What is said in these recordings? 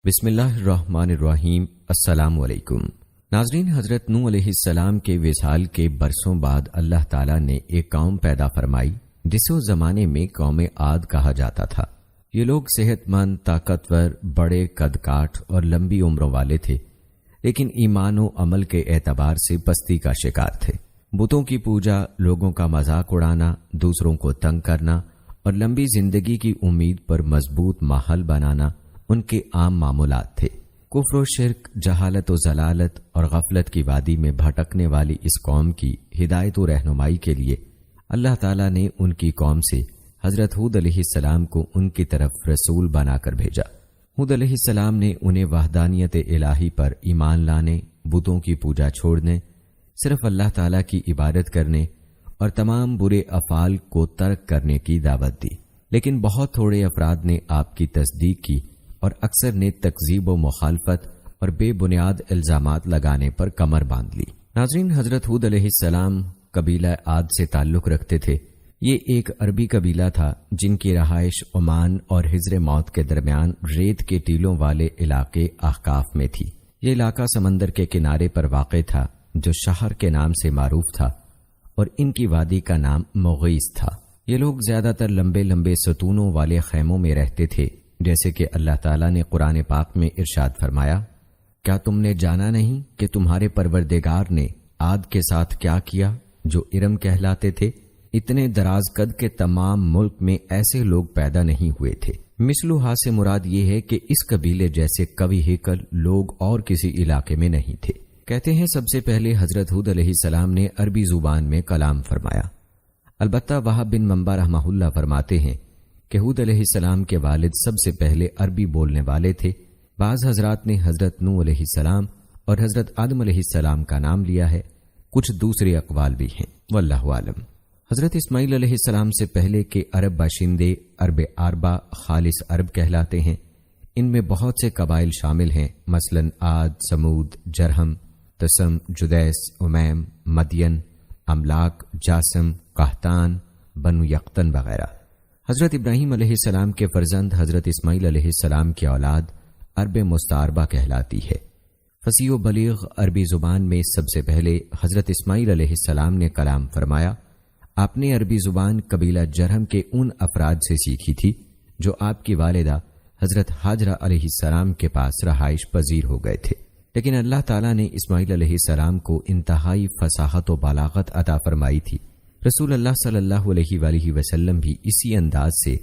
بسم اللہ الرحمن الرحیم۔ السلام علیکم ناظرین، حضرت نوح علیہ السلام کے وصال کے برسوں بعد اللہ تعالیٰ نے ایک قوم پیدا فرمائی جسے اس زمانے میں قوم عاد کہا جاتا تھا۔ یہ لوگ صحت مند، طاقتور، بڑے قد کاٹ اور لمبی عمروں والے تھے، لیکن ایمان و عمل کے اعتبار سے پستی کا شکار تھے۔ بتوں کی پوجا، لوگوں کا مذاق اڑانا، دوسروں کو تنگ کرنا اور لمبی زندگی کی امید پر مضبوط ماحول بنانا ان کے عام معمولات تھے۔ کفر و شرک، جہالت و ضلالت اور غفلت کی وادی میں بھٹکنے والی اس قوم کی ہدایت و رہنمائی کے لیے اللہ تعالیٰ نے ان کی قوم سے حضرت ہود علیہ السلام کو ان کی طرف رسول بنا کر بھیجا۔ ہود علیہ السلام نے انہیں وحدانیت الہی پر ایمان لانے، بتوں کی پوجا چھوڑنے، صرف اللہ تعالیٰ کی عبادت کرنے اور تمام برے افعال کو ترک کرنے کی دعوت دی، لیکن بہت تھوڑے افراد نے آپ کی تصدیق کی اور اکثر نے تکذیب و مخالفت اور بے بنیاد الزامات لگانے پر کمر باندھ لی۔ ناظرین، حضرت ہود علیہ السلام قبیلہ عاد سے تعلق رکھتے تھے۔ یہ ایک عربی قبیلہ تھا جن کی رہائش عمان اور حجر موت کے درمیان ریت کے ٹیلوں والے علاقے احقاف میں تھی۔ یہ علاقہ سمندر کے کنارے پر واقع تھا جو شہر کے نام سے معروف تھا، اور ان کی وادی کا نام مغیث تھا۔ یہ لوگ زیادہ تر لمبے لمبے ستونوں والے خیموں میں رہتے تھے، جیسے کہ اللہ تعالیٰ نے قرآن پاک میں ارشاد فرمایا، کیا تم نے جانا نہیں کہ تمہارے پروردگار نے عاد کے ساتھ کیا کیا جو ارم کہلاتے تھے؟ اتنے دراز قد کے تمام ملک میں ایسے لوگ پیدا نہیں ہوئے تھے۔ مثلوہا سے مراد یہ ہے کہ اس قبیلے جیسے قوی ہیکل لوگ اور کسی علاقے میں نہیں تھے۔ کہتے ہیں سب سے پہلے حضرت ہود علیہ السلام نے عربی زبان میں کلام فرمایا۔ البتہ وہب بن منبع رحمہ اللہ فرماتے ہیں کہ ہود علیہ السلام کے والد سب سے پہلے عربی بولنے والے تھے۔ بعض حضرات نے حضرت نوح علیہ السلام اور حضرت آدم علیہ السلام کا نام لیا ہے، کچھ دوسرے اقوال بھی ہیں، واللہ عالم۔ حضرت اسماعیل علیہ السلام سے پہلے کے عرب باشندے عرب عربہ خالص عرب کہلاتے ہیں۔ ان میں بہت سے قبائل شامل ہیں، مثلا عاد، سمود، جرہم، تسم، جدیس، امیم، مدین، املاک، جاسم، قحطان، بنو یقطن وغیرہ۔ حضرت ابراہیم علیہ السلام کے فرزند حضرت اسماعیل علیہ السلام کی اولاد عرب مستعربہ کہلاتی ہے۔ فصیح و بلیغ عربی زبان میں سب سے پہلے حضرت اسماعیل علیہ السلام نے کلام فرمایا۔ آپ نے عربی زبان قبیلہ جرہم کے ان افراد سے سیکھی تھی جو آپ کی والدہ حضرت ہاجرہ علیہ السلام کے پاس رہائش پذیر ہو گئے تھے، لیکن اللہ تعالیٰ نے اسماعیل علیہ السلام کو انتہائی فصاحت و بلاغت عطا فرمائی تھی۔ رسول اللہ صلی اللہ علیہ وآلہ وسلم بھی اسی انداز سے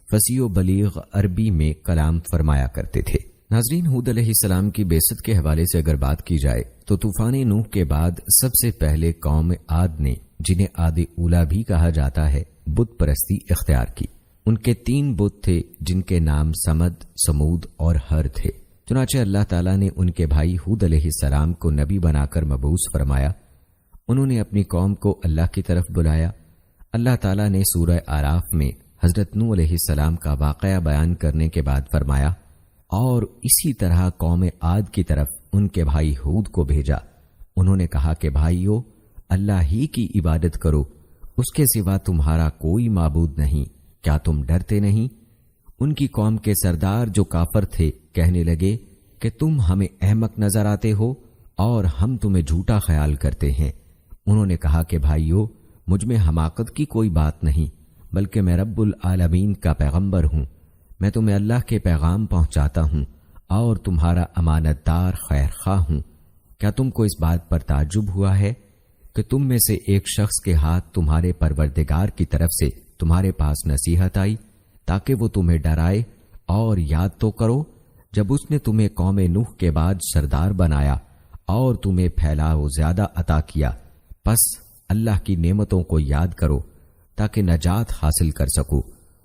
فصیح و بلیغ عربی میں کلام فرمایا کرتے تھے۔ ناظرین، ہود علیہ السلام کی بعثت کے حوالے سے اگر بات کی جائے تو طوفان نوح کے بعد سب سے پہلے قوم عاد نے، جنہیں عاد اولا بھی کہا جاتا ہے، بت پرستی اختیار کی۔ ان کے 3 بت تھے جن کے نام سمد، سمود اور ہر تھے۔ چنانچہ اللہ تعالیٰ نے ان کے بھائی ہود علیہ السلام کو نبی بنا کر مبعوث فرمایا۔ انہوں نے اپنی قوم کو اللہ کی طرف بلایا۔ اللہ تعالیٰ نے سورہ اعراف میں حضرت نوح علیہ السلام کا واقعہ بیان کرنے کے بعد فرمایا، اور اسی طرح قوم عاد کی طرف ان کے بھائی ہود کو بھیجا۔ انہوں نے کہا کہ بھائیو، اللہ ہی کی عبادت کرو، اس کے سوا تمہارا کوئی معبود نہیں، کیا تم ڈرتے نہیں؟ ان کی قوم کے سردار جو کافر تھے کہنے لگے کہ تم ہمیں احمق نظر آتے ہو اور ہم تمہیں جھوٹا خیال کرتے ہیں۔ انہوں نے کہا کہ بھائیو، مجھ میں حماقت کی کوئی بات نہیں، بلکہ میں رب العالمین کا پیغمبر ہوں۔ میں تمہیں اللہ کے پیغام پہنچاتا ہوں اور تمہارا امانت دار خیر خواہ ہوں۔ کیا تم کو اس بات پر تعجب ہوا ہے کہ تم میں سے ایک شخص کے ہاتھ تمہارے پروردگار کی طرف سے تمہارے پاس نصیحت آئی تاکہ وہ تمہیں ڈرائے؟ اور یاد تو کرو جب اس نے تمہیں قوم نوح کے بعد سردار بنایا اور تمہیں پھیلاؤ زیادہ عطا کیا، پس اللہ کی نعمتوں کو یاد کرو تاکہ نجات حاصل کر سکو۔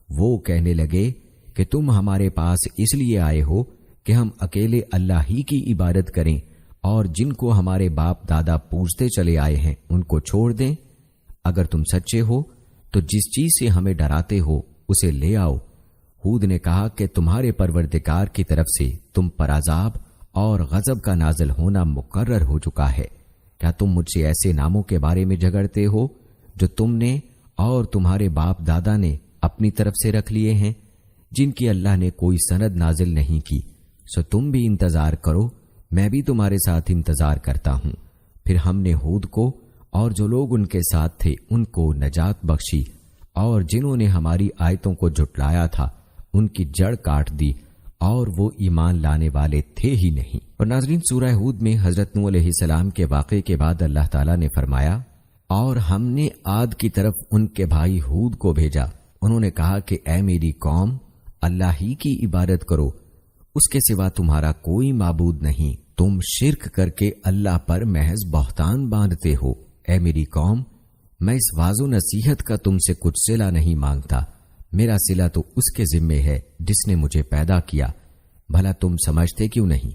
وہ کہنے لگے کہ تم ہمارے پاس اس لیے آئے ہو کہ ہم اکیلے اللہ ہی کی عبادت کریں اور جن کو ہمارے باپ دادا پوجتے چلے آئے ہیں ان کو چھوڑ دیں۔ اگر تم سچے ہو تو جس چیز سے ہمیں ڈراتے ہو اسے لے آؤ۔ ہود نے کہا کہ تمہارے پروردگار کی طرف سے تم پر عذاب اور غضب کا نازل ہونا مقرر ہو چکا ہے۔ کیا تم مجھ سے ایسے ناموں کے بارے میں جھگڑتے ہو جو تم نے اور تمہارے باپ دادا نے اپنی طرف سے رکھ لیے ہیں، جن کی اللہ نے کوئی سند نازل نہیں کی، سو تم بھی انتظار کرو، میں بھی تمہارے ساتھ انتظار کرتا ہوں۔ پھر ہم نے ہود کو اور جو لوگ ان کے ساتھ تھے ان کو نجات بخشی، اور جنہوں نے ہماری آیتوں کو جھٹلایا تھا ان کی جڑ کاٹ دی، اور وہ ایمان لانے والے تھے ہی نہیں۔ اور ناظرین، سورہ ہود میں حضرت نوح علیہ السلام کے واقعے کے بعد اللہ تعالیٰ نے فرمایا، اور ہم نے عاد کی طرف ان کے بھائی ہود کو بھیجا، انہوں نے کہا کہ اے میری قوم، اللہ ہی کی عبادت کرو، اس کے سوا تمہارا کوئی معبود نہیں، تم شرک کر کے اللہ پر محض بہتان باندھتے ہو۔ اے میری قوم، میں اس واعظ و نصیحت کا تم سے کچھ صلہ نہیں مانگتا، میرا صلہ تو اس کے ذمے ہے جس نے مجھے پیدا کیا، بھلا تم سمجھتے کیوں نہیں؟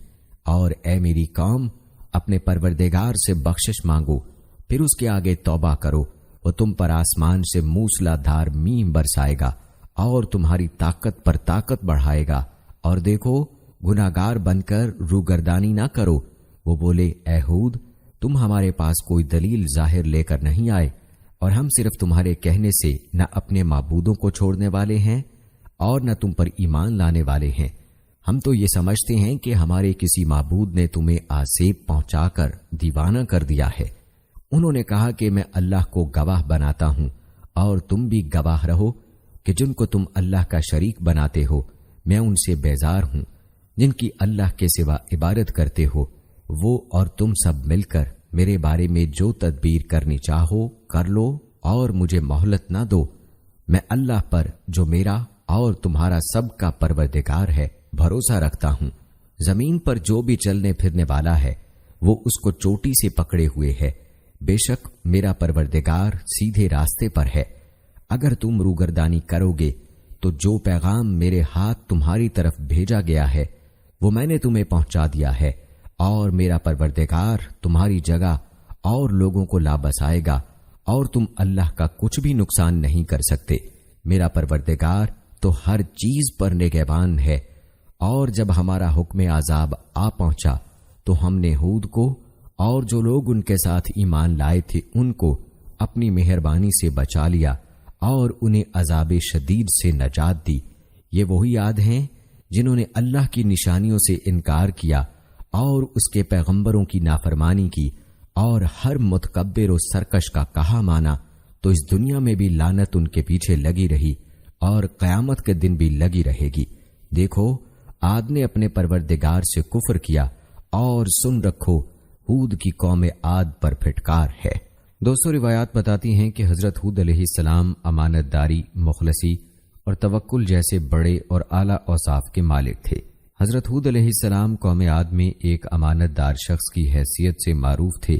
اور اے میری قوم، اپنے پروردگار سے بخشش مانگو، پھر اس کے آگے توبہ کرو، وہ تم پر آسمان سے موسلا دھار میم برسائے گا اور تمہاری طاقت پر طاقت بڑھائے گا، اور دیکھو گناہگار بن کر روگردانی نہ کرو۔ وہ بولے، اے ہود، تم ہمارے پاس کوئی دلیل ظاہر لے کر نہیں آئے، اور ہم صرف تمہارے کہنے سے نہ اپنے معبودوں کو چھوڑنے والے ہیں اور نہ تم پر ایمان لانے والے ہیں، ہم تو یہ سمجھتے ہیں کہ ہمارے کسی معبود نے تمہیں آسیب پہنچا کر دیوانہ کر دیا ہے۔ انہوں نے کہا کہ میں اللہ کو گواہ بناتا ہوں، اور تم بھی گواہ رہو کہ جن کو تم اللہ کا شریک بناتے ہو میں ان سے بیزار ہوں، جن کی اللہ کے سوا عبادت کرتے ہو، وہ اور تم سب مل کر میرے بارے میں جو تدبیر کرنی چاہو کر لو، اور مجھے مہلت نہ دو۔ میں اللہ پر جو میرا اور تمہارا سب کا پروردگار ہے بھروسہ رکھتا ہوں۔ زمین پر جو بھی چلنے پھرنے والا ہے وہ اس کو چوٹی سے پکڑے ہوئے ہے، بے شک میرا پروردگار سیدھے راستے پر ہے۔ اگر تم روگردانی کرو گے تو جو پیغام میرے ہاتھ تمہاری طرف بھیجا گیا ہے وہ میں نے تمہیں پہنچا دیا ہے، اور میرا پروردگار تمہاری جگہ اور لوگوں کو لا بسائے گا، اور تم اللہ کا کچھ بھی نقصان نہیں کر سکتے۔ میرا پروردگار تو ہر چیز پر نگہبان ہے۔ اور جب ہمارا حکم عذاب آ پہنچا تو ہم نے ہود کو اور جو لوگ ان کے ساتھ ایمان لائے تھے ان کو اپنی مہربانی سے بچا لیا، اور انہیں عذاب شدید سے نجات دی۔ یہ وہی عاد ہیں جنہوں نے اللہ کی نشانیوں سے انکار کیا اور اس کے پیغمبروں کی نافرمانی کی، اور ہر متکبر و سرکش کا کہا مانا، تو اس دنیا میں بھی لعنت ان کے پیچھے لگی رہی اور قیامت کے دن بھی لگی رہے گی۔ دیکھو، عاد نے اپنے پروردگار سے کفر کیا، اور سن رکھو ہود کی قوم عاد پر پھٹکار ہے۔ دوستو، روایات بتاتی ہیں کہ حضرت ہود علیہ السلام امانت داری، مخلصی اور توکل جیسے بڑے اور اعلیٰ اوصاف کے مالک تھے۔ حضرت ہود علیہ السلام قوم عاد میں ایک امانت دار شخص کی حیثیت سے معروف تھے،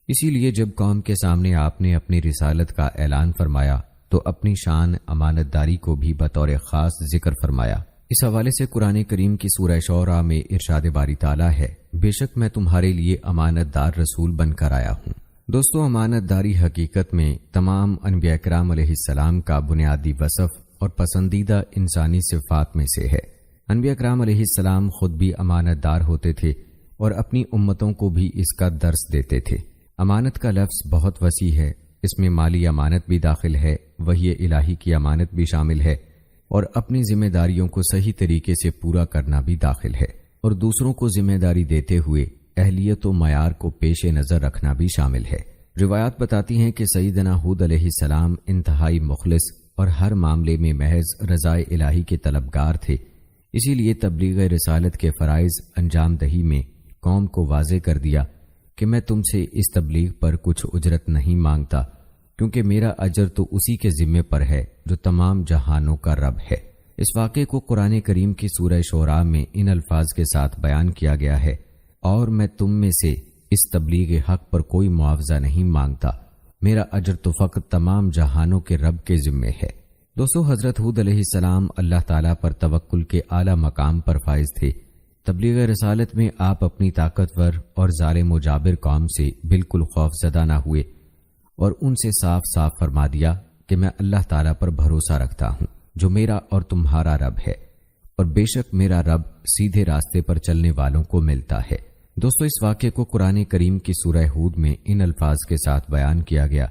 اسی لیے جب قوم کے سامنے آپ نے اپنی رسالت کا اعلان فرمایا تو اپنی شان امانت داری کو بھی بطور خاص ذکر فرمایا۔ اس حوالے سے قرآن کریم کی سورہ شعراء میں ارشاد باری تعالیٰ ہے، بے شک میں تمہارے لیے امانت دار رسول بن کر آیا ہوں۔ دوستو، امانت داری حقیقت میں تمام انبیاء کرام علیہ السلام کا بنیادی وصف اور پسندیدہ انسانی صفات میں سے ہے۔ انبیاء کرام علیہ السلام خود بھی امانت دار ہوتے تھے اور اپنی امتوں کو بھی اس کا درس دیتے تھے۔ امانت کا لفظ بہت وسیع ہے، اس میں مالی امانت بھی داخل ہے، وحی الہی کی امانت بھی شامل ہے، اور اپنی ذمہ داریوں کو صحیح طریقے سے پورا کرنا بھی داخل ہے، اور دوسروں کو ذمہ داری دیتے ہوئے اہلیت و معیار کو پیش نظر رکھنا بھی شامل ہے۔ روایات بتاتی ہیں کہ سیدنا ہود علیہ السلام انتہائی مخلص اور ہر معاملے میں محض رضائے الہی کے طلبگار تھے، اسی لیے تبلیغ رسالت کے فرائض انجام دہی میں قوم کو واضح کر دیا کہ میں تم سے اس تبلیغ پر کچھ اجرت نہیں مانگتا، کیونکہ میرا اجر تو اسی کے ذمے پر ہے جو تمام جہانوں کا رب ہے۔ اس واقعے کو قرآن کریم کی سورہ شعراء میں ان الفاظ کے ساتھ بیان کیا گیا ہے، اور میں تم میں سے اس تبلیغ حق پر کوئی معاوضہ نہیں مانگتا، میرا اجر تو فقط تمام جہانوں کے رب کے ذمے ہے۔ دوستو، حضرت ہود علیہ السلام اللہ تعالیٰ پر توکل کے اعلیٰ مقام پر فائز تھے۔ تبلیغ رسالت میں آپ اپنی طاقتور اور ظالم و جابر قوم سے بالکل خوف زدہ نہ ہوئے، اور ان سے صاف صاف فرما دیا کہ میں اللہ تعالیٰ پر بھروسہ رکھتا ہوں جو میرا اور تمہارا رب ہے، اور بے شک میرا رب سیدھے راستے پر چلنے والوں کو ملتا ہے۔ دوستو، اس واقعے کو قرآن کریم کی سورہ ہود میں ان الفاظ کے ساتھ بیان کیا گیا،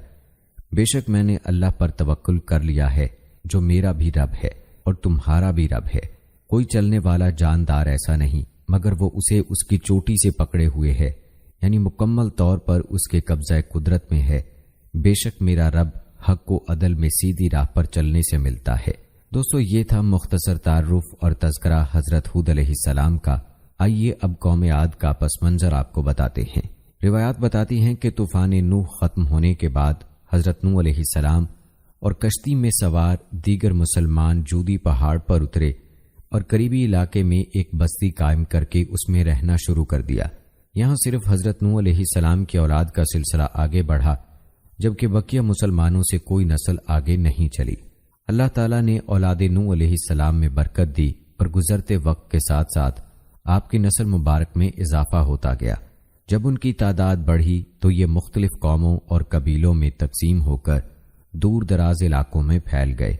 بے شک میں نے اللہ پر توکل کر لیا ہے جو میرا بھی رب ہے اور تمہارا بھی رب ہے، کوئی چلنے والا جاندار ایسا نہیں مگر وہ اسے اس کی چوٹی سے پکڑے ہوئے ہے، یعنی مکمل طور پر اس کے قبضہ قدرت میں ہے۔ بے شک میرا رب حق و عدل میں سیدھی راہ پر چلنے سے ملتا ہے۔ دوستو، یہ تھا مختصر تعارف اور تذکرہ حضرت ہود علیہ السلام کا۔ آئیے اب قوم عاد کا پس منظر آپ کو بتاتے ہیں۔ روایات بتاتی ہیں کہ طوفان نوح ختم ہونے کے بعد حضرت نوح علیہ السلام اور کشتی میں سوار دیگر مسلمان جودی پہاڑ پر اترے اور قریبی علاقے میں ایک بستی قائم کر کے اس میں رہنا شروع کر دیا۔ یہاں صرف حضرت نوح علیہ السلام کی اولاد کا سلسلہ آگے بڑھا، جبکہ بقیہ مسلمانوں سے کوئی نسل آگے نہیں چلی۔ اللہ تعالیٰ نے اولاد نوح علیہ السلام میں برکت دی اور گزرتے وقت کے ساتھ ساتھ آپ کی نسل مبارک میں اضافہ ہوتا گیا۔ جب ان کی تعداد بڑھی تو یہ مختلف قوموں اور قبیلوں میں تقسیم ہو کر دور دراز علاقوں میں پھیل گئے۔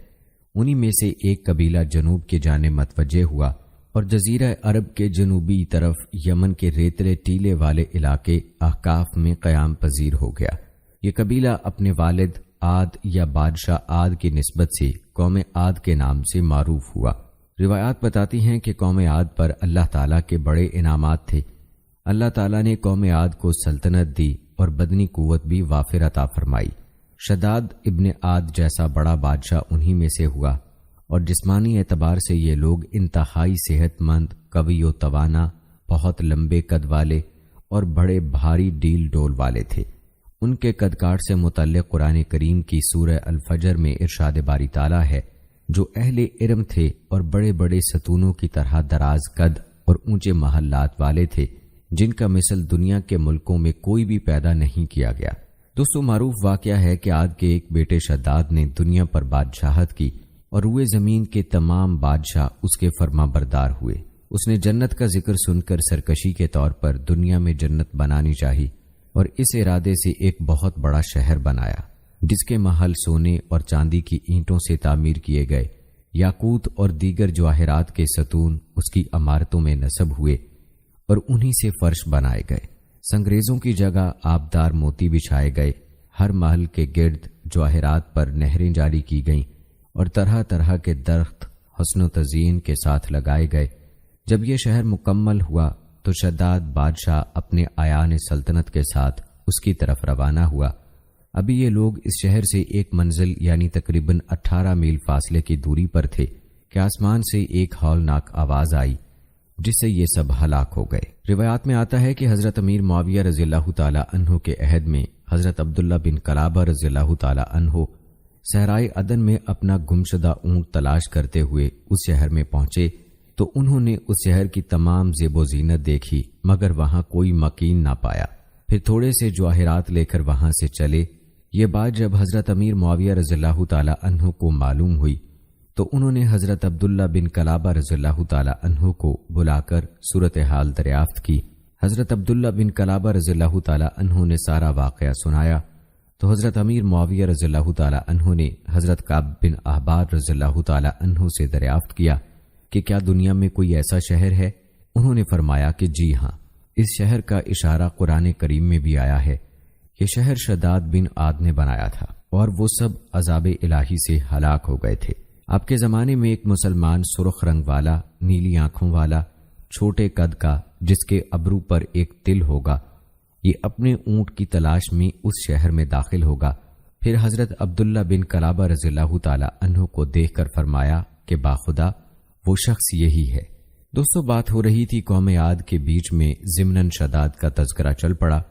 انہی میں سے ایک قبیلہ جنوب کی جانب متوجہ ہوا اور جزیرہ عرب کے جنوبی طرف یمن کے ریتلے ٹیلے والے علاقے احقاف میں قیام پذیر ہو گیا۔ یہ قبیلہ اپنے والد عاد یا بادشاہ عاد کی نسبت سے قوم عاد کے نام سے معروف ہوا۔ روایات بتاتی ہیں کہ قوم عاد پر اللہ تعالیٰ کے بڑے انعامات تھے۔ اللہ تعالیٰ نے قوم عاد کو سلطنت دی اور بدنی قوت بھی وافر عطا فرمائی۔ شداد ابن عاد جیسا بڑا بادشاہ انہی میں سے ہوا، اور جسمانی اعتبار سے یہ لوگ انتہائی صحت مند، قوی و توانا، بہت لمبے قد والے اور بڑے بھاری ڈیل ڈول والے تھے۔ ان کے قد کاٹ سے متعلق قرآن کریم کی سورہ الفجر میں ارشاد باری تعالیٰ ہے، جو اہل ارم تھے اور بڑے بڑے ستونوں کی طرح دراز قد اور اونچے محلات والے تھے، جن کا مثل دنیا کے ملکوں میں کوئی بھی پیدا نہیں کیا گیا۔ دوستو، معروف واقعہ ہے کہ عاد کے ایک بیٹے شداد نے دنیا پر بادشاہت کی اور روئے زمین کے تمام بادشاہ اس کے فرما بردار ہوئے۔ اس نے جنت کا ذکر سن کر سرکشی کے طور پر دنیا میں جنت بنانی چاہی اور اس ارادے سے ایک بہت بڑا شہر بنایا، جس کے محل سونے اور چاندی کی اینٹوں سے تعمیر کیے گئے۔ یاقوت اور دیگر جواہرات کے ستون اس کی عمارتوں میں نصب ہوئے اور انہی سے فرش بنائے گئے۔ سنگریزوں کی جگہ آبدار موتی بچھائے گئے۔ ہر محل کے گرد جواہرات پر نہریں جاری کی گئیں اور طرح طرح کے درخت حسن و تزئین کے ساتھ لگائے گئے۔ جب یہ شہر مکمل ہوا تو شداد بادشاہ اپنے آیان سلطنت کے ساتھ اس کی طرف روانہ ہوا۔ ابھی یہ لوگ اس شہر سے ایک منزل یعنی تقریباً 18 میل فاصلے کی دوری پر تھے کہ آسمان سے ایک ہولناک آواز آئی، جس سے یہ سب ہلاک ہو گئے۔ روایات میں آتا ہے کہ حضرت امیر معاویہ رضی اللہ تعالی عنہ کے عہد میں حضرت عبداللہ بن قلابہ رضی اللہ تعالی عنہ صحرائے عدن میں اپنا گمشدہ اونٹ تلاش کرتے ہوئے اس شہر میں پہنچے تو انہوں نے اس شہر کی تمام زیب و زینت دیکھی، مگر وہاں کوئی مکین نہ پایا۔ پھر تھوڑے سے جواہرات لے کر وہاں سے چلے۔ یہ بات جب حضرت امیر معاویہ رضی اللہ تعالی عنہ کو معلوم ہوئی تو انہوں نے حضرت عبداللہ بن قلابہ رضی اللہ تعالی عنہ کو بلا کر صورتحال دریافت کی۔ حضرت عبداللہ بن قلابہ رضی اللہ تعالی عنہ نے سارا واقعہ سنایا تو حضرت امیر معاویہ رضی اللہ تعالی عنہ نے حضرت کعب بن احبار رضی اللہ تعالی عنہ سے دریافت کیا کہ کیا دنیا میں کوئی ایسا شہر ہے؟ انہوں نے فرمایا کہ جی ہاں، اس شہر کا اشارہ قرآن کریم میں بھی آیا ہے۔ یہ شہر شداد بن عاد نے بنایا تھا اور وہ سب عذاب الہی سے ہلاک ہو گئے تھے۔ آپ کے زمانے میں ایک مسلمان سرخ رنگ والا، نیلی آنکھوں والا، چھوٹے قد کا، جس کے ابرو پر ایک تل ہوگا، یہ اپنے اونٹ کی تلاش میں اس شہر میں داخل ہوگا۔ پھر حضرت عبداللہ بن قلابہ رضی اللہ تعالی عنہ کو دیکھ کر فرمایا کہ باخدا وہ شخص یہی ہے۔ دوستو، بات ہو رہی تھی قوم عاد کے بیچ میں ضمناً شداد کا تذکرہ چل پڑا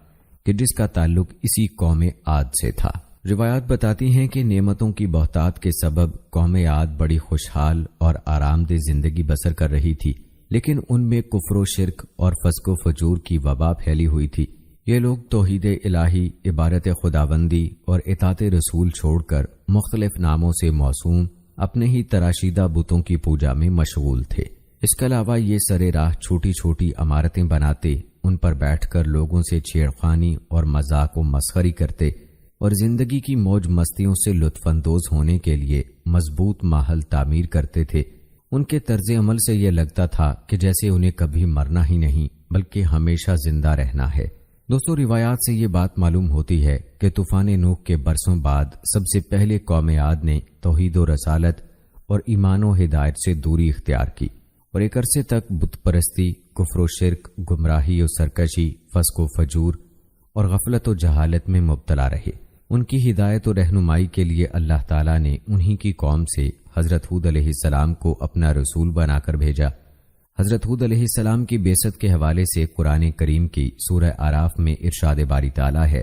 کہ جس کا تعلق اسی قوم عاد سے تھا۔ روایات بتاتی ہیں کہ نعمتوں کی بہتات کے سبب قوم عاد بڑی خوشحال اور آرام دہ زندگی بسر کر رہی تھی، لیکن ان میں کفر و شرک اور فسق و فجور کی وبا پھیلی ہوئی تھی۔ یہ لوگ توحید الہی، عبادت خداوندی اور اطاعت رسول چھوڑ کر مختلف ناموں سے موسوم اپنے ہی تراشیدہ بتوں کی پوجا میں مشغول تھے۔ اس کے علاوہ یہ سرے راہ چھوٹی چھوٹی عمارتیں بناتے، ان پر بیٹھ کر لوگوں سے چھیڑخانی اور مذاق و مسخری کرتے اور زندگی کی موج مستیوں سے لطف اندوز ہونے کے لیے مضبوط ماحول تعمیر کرتے تھے۔ ان کے طرز عمل سے یہ لگتا تھا کہ جیسے انہیں کبھی مرنا ہی نہیں بلکہ ہمیشہ زندہ رہنا ہے۔ دوستو، روایات سے یہ بات معلوم ہوتی ہے کہ طوفان نوح کے برسوں بعد سب سے پہلے قوم عاد نے توحید و رسالت اور ایمان و ہدایت سے دوری اختیار کی اور ایک عرصے تک بت پرستی کفر و شرک، گمراہی و سرکشی، فسق و فجور اور غفلت و جہالت میں مبتلا رہے۔ ان کی ہدایت و رہنمائی کے لیے اللہ تعالیٰ نے انہی کی قوم سے حضرت ہود علیہ السلام کو اپنا رسول بنا کر بھیجا۔ حضرت ہود علیہ السلام کی بعثت کے حوالے سے قرآن کریم کی سورہ اعراف میں ارشاد باری تعالیٰ ہے،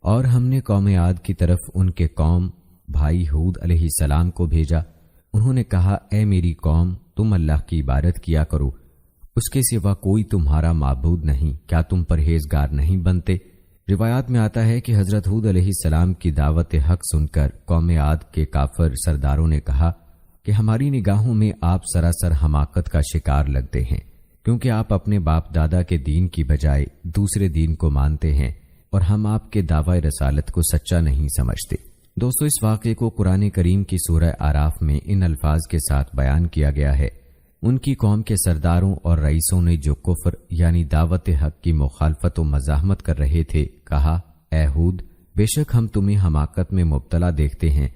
اور ہم نے قوم عاد کی طرف ان کے قوم بھائی ہود علیہ السلام کو بھیجا۔ انہوں نے کہا، اے میری قوم، تم اللہ کی عبادت کیا کرو، اس کے سوا کوئی تمہارا معبود نہیں، کیا تم پرہیزگار نہیں بنتے؟ روایات میں آتا ہے کہ حضرت ہود علیہ السلام کی دعوت حق سن کر قوم عاد کے کافر سرداروں نے کہا کہ ہماری نگاہوں میں آپ سراسر حماقت کا شکار لگتے ہیں، کیونکہ آپ اپنے باپ دادا کے دین کی بجائے دوسرے دین کو مانتے ہیں، اور ہم آپ کے دعوی رسالت کو سچا نہیں سمجھتے۔ دوستو، اس واقعے کو قرآن کریم کی سورہ اعراف میں ان الفاظ کے ساتھ بیان کیا گیا ہے۔ ان کی قوم کے سرداروں اور رئیسوں نے جو کفر یعنی دعوت حق کی مخالفت و مزاحمت کر رہے تھے، کہا، اے ہود، بے شک ہم تمہیں حماقت میں مبتلا دیکھتے ہیں،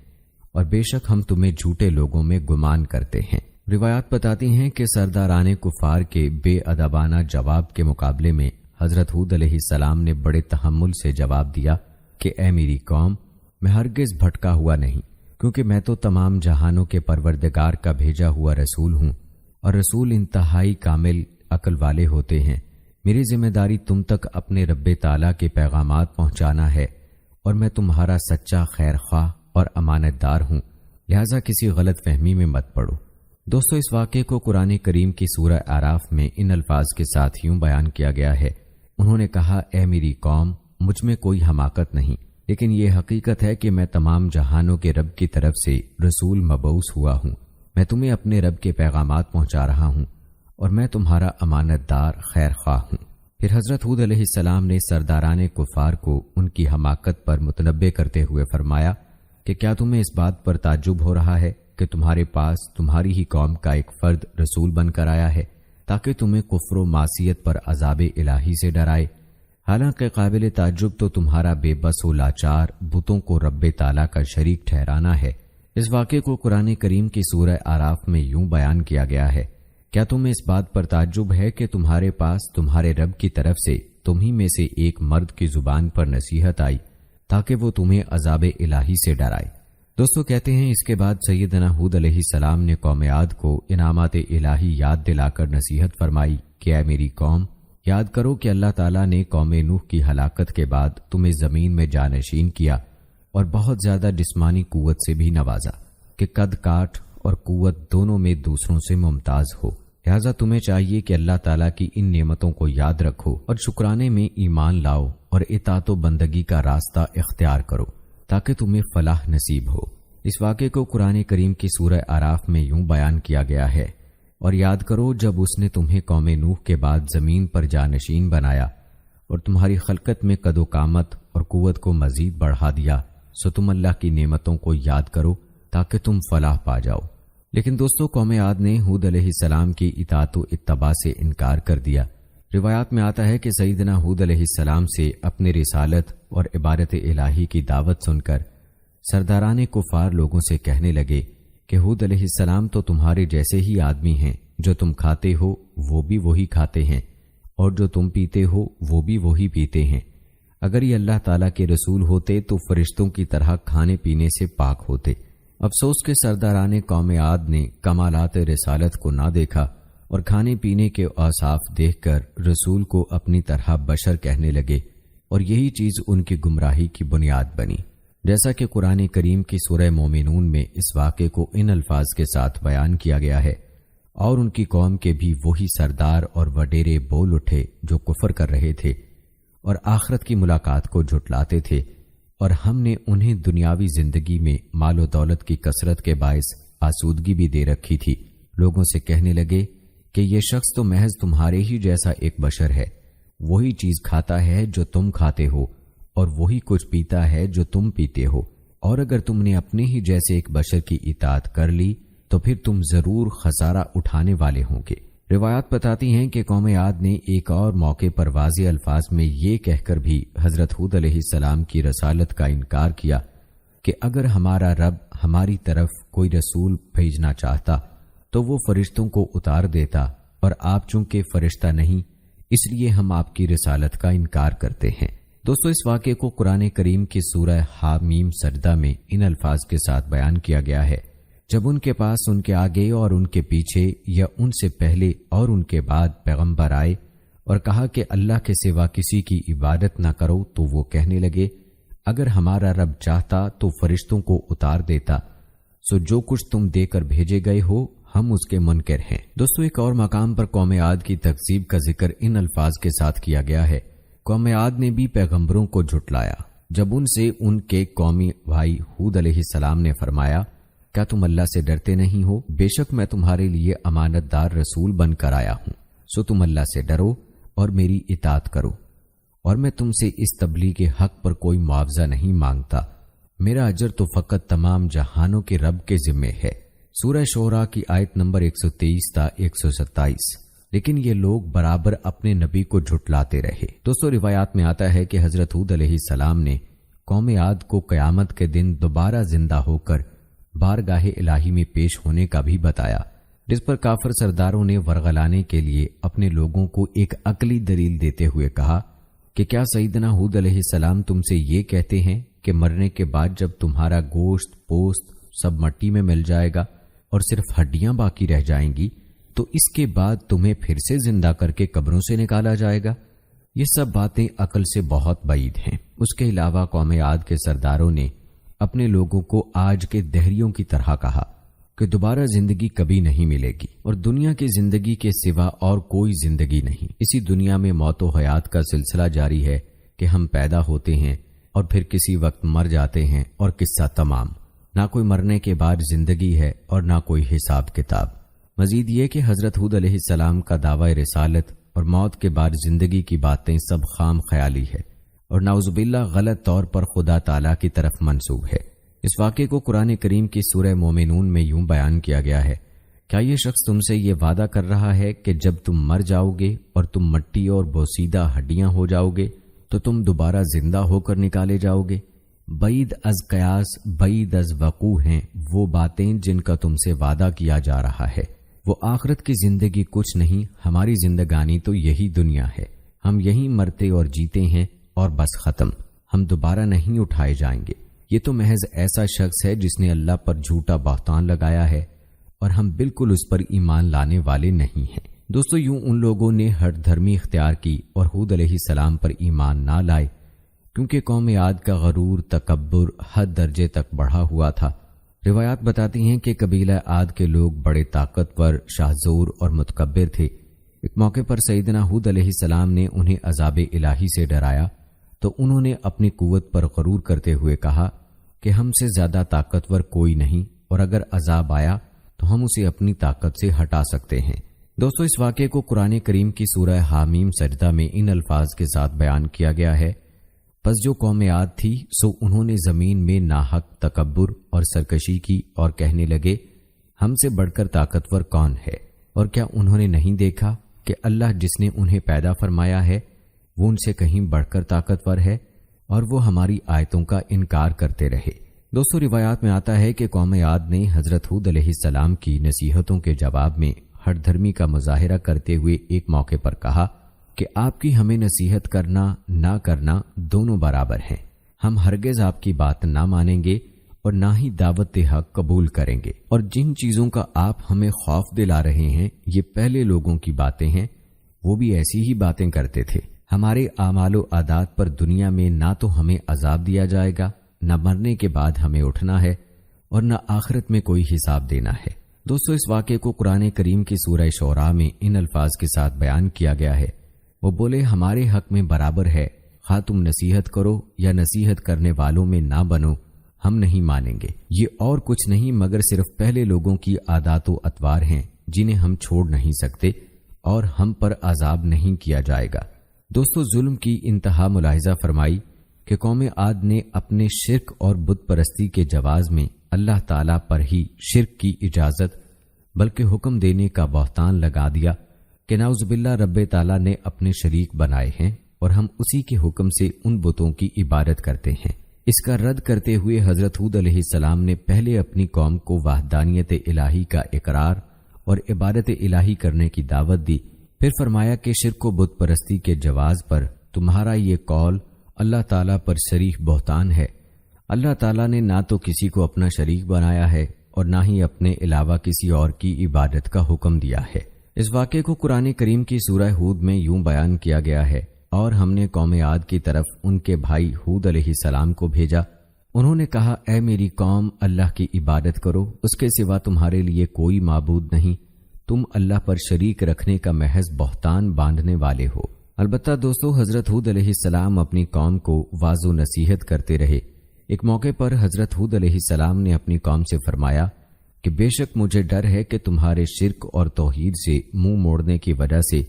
اور بے شک ہم تمہیں جھوٹے لوگوں میں گمان کرتے ہیں۔ روایات بتاتی ہیں کہ سرداران کفار کے بے ادبانہ جواب کے مقابلے میں حضرت ہود علیہ السلام نے بڑے تحمل سے جواب دیا کہ اے میری قوم، میں ہرگز بھٹکا ہوا نہیں، کیونکہ میں تو تمام جہانوں کے پروردگار کا بھیجا ہوا رسول ہوں، اور رسول انتہائی کامل عقل والے ہوتے ہیں۔ میری ذمہ داری تم تک اپنے رب تعالیٰ کے پیغامات پہنچانا ہے، اور میں تمہارا سچا خیر خواہ اور امانت دار ہوں، لہذا کسی غلط فہمی میں مت پڑو۔ دوستو، اس واقعے کو قرآن کریم کی سورہ اعراف میں ان الفاظ کے ساتھ یوں بیان کیا گیا ہے، انہوں نے کہا، اے میری قوم، مجھ میں کوئی حماقت نہیں، لیکن یہ حقیقت ہے کہ میں تمام جہانوں کے رب کی طرف سے رسول مبعوث ہوا ہوں، میں تمہیں اپنے رب کے پیغامات پہنچا رہا ہوں، اور میں تمہارا امانت دار خیر خواہ ہوں۔ پھر حضرت ہود علیہ السلام نے سرداران کفار کو ان کی حماقت پر متنبہ کرتے ہوئے فرمایا کہ کیا تمہیں اس بات پر تعجب ہو رہا ہے کہ تمہارے پاس تمہاری ہی قوم کا ایک فرد رسول بن کر آیا ہے تاکہ تمہیں کفر و معصیت پر عذاب الہی سے ڈرائے؟ حالانکہ قابل تعجب تو تمہارا بے بس و لاچار بتوں کو رب تعالیٰ کا شریک ٹھہرانا ہے۔ اس واقعے کو قرآن کریم کی سورہ اعراف میں یوں بیان کیا گیا ہے، کیا تمہیں اس بات پر تعجب ہے کہ تمہارے پاس تمہارے رب کی طرف سے تمہیں میں سے ایک مرد کی زبان پر نصیحت آئی تاکہ وہ تمہیں عذاب الہی سے ڈرائے؟ دوستو، کہتے ہیں اس کے بعد سیدنا ہود علیہ السلام نے قوم عاد کو انعامات الہی یاد دلا کر نصیحت فرمائی کہ اے میری قوم، یاد کرو کہ اللہ تعالیٰ نے قوم نوح کی ہلاکت کے بعد تمہیں زمین میں جانشین کیا اور بہت زیادہ جسمانی قوت سے بھی نوازا کہ قد کاٹ اور قوت دونوں میں دوسروں سے ممتاز ہو، لہذا تمہیں چاہیے کہ اللہ تعالیٰ کی ان نعمتوں کو یاد رکھو اور شکرانے میں ایمان لاؤ اور اطاعت و بندگی کا راستہ اختیار کرو تاکہ تمہیں فلاح نصیب ہو۔ اس واقعے کو قرآن کریم کی سورہ اعراف میں یوں بیان کیا گیا ہے، اور یاد کرو جب اس نے تمہیں قوم نوح کے بعد زمین پر جانشین بنایا اور تمہاری خلقت میں قد و قامت اور قوت کو مزید بڑھا دیا، سو تم اللہ کی نعمتوں کو یاد کرو تاکہ تم فلاح پا جاؤ۔ لیکن دوستو، قوم عاد نے ہود علیہ السلام کی اطاعت و اتباع سے انکار کر دیا۔ روایات میں آتا ہے کہ سیدنا ہود علیہ السلام سے اپنے رسالت اور عبادت الہی کی دعوت سن کر سرداران کفار لوگوں سے کہنے لگے کہ ہود علیہ السلام تو تمہارے جیسے ہی آدمی ہیں، جو تم کھاتے ہو وہ بھی وہی کھاتے ہیں، اور جو تم پیتے ہو وہ بھی وہی پیتے ہیں۔ اگر یہ اللہ تعالیٰ کے رسول ہوتے تو فرشتوں کی طرح کھانے پینے سے پاک ہوتے۔ افسوس کہ سرداران قوم عاد نے کمالات رسالت کو نہ دیکھا اور کھانے پینے کے اوصاف دیکھ کر رسول کو اپنی طرح بشر کہنے لگے، اور یہی چیز ان کی گمراہی کی بنیاد بنی۔ جیسا کہ قرآن کریم کی سورہ مومنون میں اس واقعے کو ان الفاظ کے ساتھ بیان کیا گیا ہے، اور ان کی قوم کے بھی وہی سردار اور وڈیرے بول اٹھے جو کفر کر رہے تھے اور آخرت کی ملاقات کو جھٹلاتے تھے، اور ہم نے انہیں دنیاوی زندگی میں مال و دولت کی کثرت کے باعث آسودگی بھی دے رکھی تھی۔ لوگوں سے کہنے لگے کہ یہ شخص تو محض تمہارے ہی جیسا ایک بشر ہے، وہی چیز کھاتا ہے جو تم کھاتے ہو اور وہی کچھ پیتا ہے جو تم پیتے ہو، اور اگر تم نے اپنے ہی جیسے ایک بشر کی اطاعت کر لی تو پھر تم ضرور خسارہ اٹھانے والے ہوں گے۔ روایات بتاتی ہیں کہ قوم عاد نے ایک اور موقع پر واضح الفاظ میں یہ کہہ کر بھی حضرت ہود علیہ السلام کی رسالت کا انکار کیا کہ اگر ہمارا رب ہماری طرف کوئی رسول بھیجنا چاہتا تو وہ فرشتوں کو اتار دیتا اور آپ چونکہ فرشتہ نہیں اس لیے ہم آپ کی رسالت کا انکار کرتے ہیں۔ دوستو، اس واقعے کو قرآن کریم کی سورہ حامیم سجدہ میں ان الفاظ کے ساتھ بیان کیا گیا ہے: جب ان کے پاس ان کے آگے اور ان کے پیچھے یا ان سے پہلے اور ان کے بعد پیغمبر آئے اور کہا کہ اللہ کے سوا کسی کی عبادت نہ کرو، تو وہ کہنے لگے اگر ہمارا رب چاہتا تو فرشتوں کو اتار دیتا، سو جو کچھ تم دے کر بھیجے گئے ہو ہم اس کے منکر ہیں۔ دوستو، ایک اور مقام پر قوم عاد کی تکذیب کا ذکر ان الفاظ کے ساتھ کیا گیا ہے: قوم عاد نے بھی پیغمبروں کو جھٹلایا جب ان سے ان کے قومی بھائی ہود علیہ السلام نے فرمایا کیا تم اللہ سے ڈرتے نہیں ہو؟ بے شک میں تمہارے لیے امانت دار رسول بن کر آیا ہوں، سو تم اللہ سے ڈرو اور میری اطاعت کرو، اور میں تم سے اس تبلیغ حق پر کوئی معاوضہ نہیں مانگتا، میرا اجر تو فقط تمام جہانوں کے رب کے ذمے ہے۔ سورہ شعراء کی آیت نمبر 123 تا 127۔ لیکن یہ لوگ برابر اپنے نبی کو جھٹلاتے رہے۔ دوستو، روایات میں آتا ہے کہ حضرت ہود علیہ السلام نے قوم عاد کو قیامت کے دن دوبارہ زندہ ہو کر بارگاہ الہی میں پیش ہونے کا بھی بتایا، جس پر کافر سرداروں نے ورغلانے کے لیے اپنے لوگوں کو ایک عقلی دلیل دیتے ہوئے کہا کہ کیا سیدنا ہود علیہ السلام تم سے یہ کہتے ہیں کہ مرنے کے بعد جب تمہارا گوشت پوست سب مٹی میں مل جائے گا اور صرف ہڈیاں باقی رہ جائیں گی تو اس کے بعد تمہیں پھر سے زندہ کر کے قبروں سے نکالا جائے گا؟ یہ سب باتیں عقل سے بہت بعید ہیں۔ اس کے علاوہ قوم عاد کے سرداروں نے اپنے لوگوں کو آج کے دہریوں کی طرح کہا کہ دوبارہ زندگی کبھی نہیں ملے گی اور دنیا کی زندگی کے سوا اور کوئی زندگی نہیں، اسی دنیا میں موت و حیات کا سلسلہ جاری ہے کہ ہم پیدا ہوتے ہیں اور پھر کسی وقت مر جاتے ہیں اور قصہ تمام، نہ کوئی مرنے کے بعد زندگی ہے اور نہ کوئی حساب کتاب۔ مزید یہ کہ حضرت ہود علیہ السلام کا دعوی رسالت اور موت کے بعد زندگی کی باتیں سب خام خیالی ہے اور نعوذ باللہ غلط طور پر خدا تعالیٰ کی طرف منسوب ہے۔ اس واقعے کو قرآن کریم کی سورہ مومنون میں یوں بیان کیا گیا ہے: کیا یہ شخص تم سے یہ وعدہ کر رہا ہے کہ جب تم مر جاؤ گے اور تم مٹی اور بوسیدہ ہڈیاں ہو جاؤ گے تو تم دوبارہ زندہ ہو کر نکالے جاؤ گے؟ بعید از قیاس، بعید از وقوع ہیں وہ باتیں جن کا تم سے وعدہ کیا جا رہا ہے۔ وہ آخرت کی زندگی کچھ نہیں، ہماری زندگانی تو یہی دنیا ہے، ہم یہیں مرتے اور جیتے ہیں اور بس ختم، ہم دوبارہ نہیں اٹھائے جائیں گے۔ یہ تو محض ایسا شخص ہے جس نے اللہ پر جھوٹا بہتان لگایا ہے اور ہم بالکل اس پر ایمان لانے والے نہیں ہیں۔ دوستو، یوں ان لوگوں نے ہٹ دھرمی اختیار کی اور ہود علیہ السلام پر ایمان نہ لائے کیونکہ قوم عاد کا غرور، تکبر حد درجے تک بڑھا ہوا تھا۔ روایات بتاتی ہیں کہ قبیلہ عاد کے لوگ بڑے طاقتور، شاہزور اور متکبر تھے۔ ایک موقع پر سیدنا ہود علیہ السلام نے انہیں عذاب الہی سے ڈرایا تو انہوں نے اپنی قوت پر غرور کرتے ہوئے کہا کہ ہم سے زیادہ طاقتور کوئی نہیں اور اگر عذاب آیا تو ہم اسے اپنی طاقت سے ہٹا سکتے ہیں۔ دوستو، اس واقعے کو قرآن کریم کی سورہ حامیم سجدہ میں ان الفاظ کے ساتھ بیان کیا گیا ہے: پس جو قوم عاد تھی سو انہوں نے زمین میں ناحق تکبر اور سرکشی کی اور کہنے لگے ہم سے بڑھ کر طاقتور کون ہے؟ اور کیا انہوں نے نہیں دیکھا کہ اللہ جس نے انہیں پیدا فرمایا ہے وہ ان سے کہیں بڑھ کر طاقتور ہے؟ اور وہ ہماری آیتوں کا انکار کرتے رہے۔ دوستو، روایات میں آتا ہے کہ قوم عاد نے حضرت ہود علیہ السلام کی نصیحتوں کے جواب میں ہٹ دھرمی کا مظاہرہ کرتے ہوئے ایک موقع پر کہا کہ آپ کی ہمیں نصیحت کرنا نہ کرنا دونوں برابر ہیں، ہم ہرگز آپ کی بات نہ مانیں گے اور نہ ہی دعوت حق قبول کریں گے، اور جن چیزوں کا آپ ہمیں خوف دلا رہے ہیں یہ پہلے لوگوں کی باتیں ہیں، وہ بھی ایسی ہی باتیں کرتے تھے۔ ہمارے اعمال و عادات پر دنیا میں نہ تو ہمیں عذاب دیا جائے گا، نہ مرنے کے بعد ہمیں اٹھنا ہے اور نہ آخرت میں کوئی حساب دینا ہے۔ دوستو، اس واقعے کو قرآن کریم کی سورہ شعراء میں ان الفاظ کے ساتھ بیان کیا گیا ہے: وہ بولے ہمارے حق میں برابر ہے، خواہ تم نصیحت کرو یا نصیحت کرنے والوں میں نہ بنو، ہم نہیں مانیں گے۔ یہ اور کچھ نہیں مگر صرف پہلے لوگوں کی عادات و اطوار ہیں جنہیں ہم چھوڑ نہیں سکتے اور ہم پر عذاب نہیں کیا جائے گا۔ دوستو، ظلم کی انتہا ملاحظہ فرمائی کہ قوم عاد نے اپنے شرک اور بت پرستی کے جواز میں اللہ تعالیٰ پر ہی شرک کی اجازت بلکہ حکم دینے کا بہتان لگا دیا کہ نعوذ باللہ رب تعالیٰ نے اپنے شریک بنائے ہیں اور ہم اسی کے حکم سے ان بتوں کی عبادت کرتے ہیں۔ اس کا رد کرتے ہوئے حضرت ہود علیہ السلام نے پہلے اپنی قوم کو وحدانیت الہی کا اقرار اور عبادت الہی کرنے کی دعوت دی۔ پھر فرمایا کہ شرک و بت پرستی کے جواز پر تمہارا یہ قول اللہ تعالیٰ پر صریح بہتان ہے۔ اللہ تعالیٰ نے نہ تو کسی کو اپنا شریک بنایا ہے اور نہ ہی اپنے علاوہ کسی اور کی عبادت کا حکم دیا ہے۔ اس واقعے کو قرآن کریم کی سورہ ہود میں یوں بیان کیا گیا ہے، اور ہم نے قوم عاد کی طرف ان کے بھائی ہود علیہ السلام کو بھیجا۔ انہوں نے کہا، اے میری قوم، اللہ کی عبادت کرو، اس کے سوا تمہارے لیے کوئی معبود نہیں، تم اللہ پر شریک رکھنے کا محض بہتان باندھنے والے ہو۔ البتہ دوستو، حضرت ہود علیہ السلام اپنی قوم کو واضح نصیحت کرتے رہے۔ ایک موقع پر حضرت ہود علیہ السلام نے اپنی قوم سے فرمایا کہ بے شک مجھے ڈر ہے کہ تمہارے شرک اور توحید سے منہ موڑنے کی وجہ سے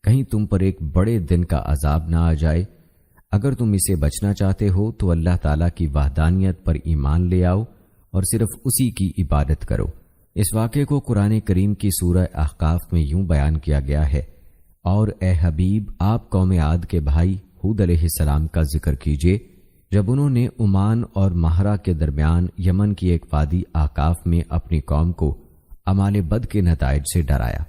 کہیں تم پر ایک بڑے دن کا عذاب نہ آ جائے۔ اگر تم اسے بچنا چاہتے ہو تو اللہ تعالیٰ کی وحدانیت پر ایمان لے آؤ اور صرف اسی کی عبادت کرو۔ اس واقعے کو قرآن کریم کی سورہ احقاف میں یوں بیان کیا گیا ہے، اور اے حبیب، آپ قوم عاد کے بھائی ہود علیہ السلام کا ذکر کیجیے جب انہوں نے عمان اور مہرا کے درمیان یمن کی ایک وادی احقاف میں اپنی قوم کو اعمال بد کے نتائج سے ڈرایا۔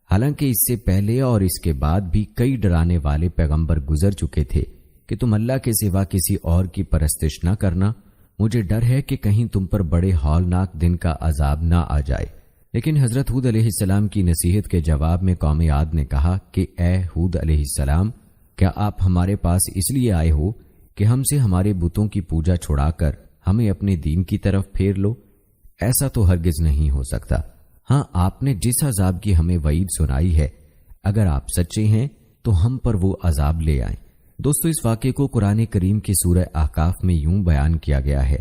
حالانکہ اس سے پہلے اور اس کے بعد بھی کئی ڈرانے والے پیغمبر گزر چکے تھے کہ تم اللہ کے سوا کسی اور کی پرستش نہ کرنا، مجھے ڈر ہے کہ کہیں تم پر بڑے ہولناک دن کا عذاب نہ آ جائے۔ لیکن حضرت ہود علیہ السلام کی نصیحت کے جواب میں قوم عاد نے کہا کہ اے ہود علیہ السلام، کیا آپ ہمارے پاس اس لیے آئے ہو کہ ہم سے ہمارے بتوں کی پوجا چھڑا کر ہمیں اپنے دین کی طرف پھیر لو؟ ایسا تو ہرگز نہیں ہو سکتا۔ ہاں، آپ نے جس عذاب کی ہمیں وعید سنائی ہے، اگر آپ سچے ہیں تو ہم پر وہ عذاب لے آئیں۔ دوستو، اس واقعے کو قرآن کریم کی سورہ احقاف میں یوں بیان کیا گیا ہے،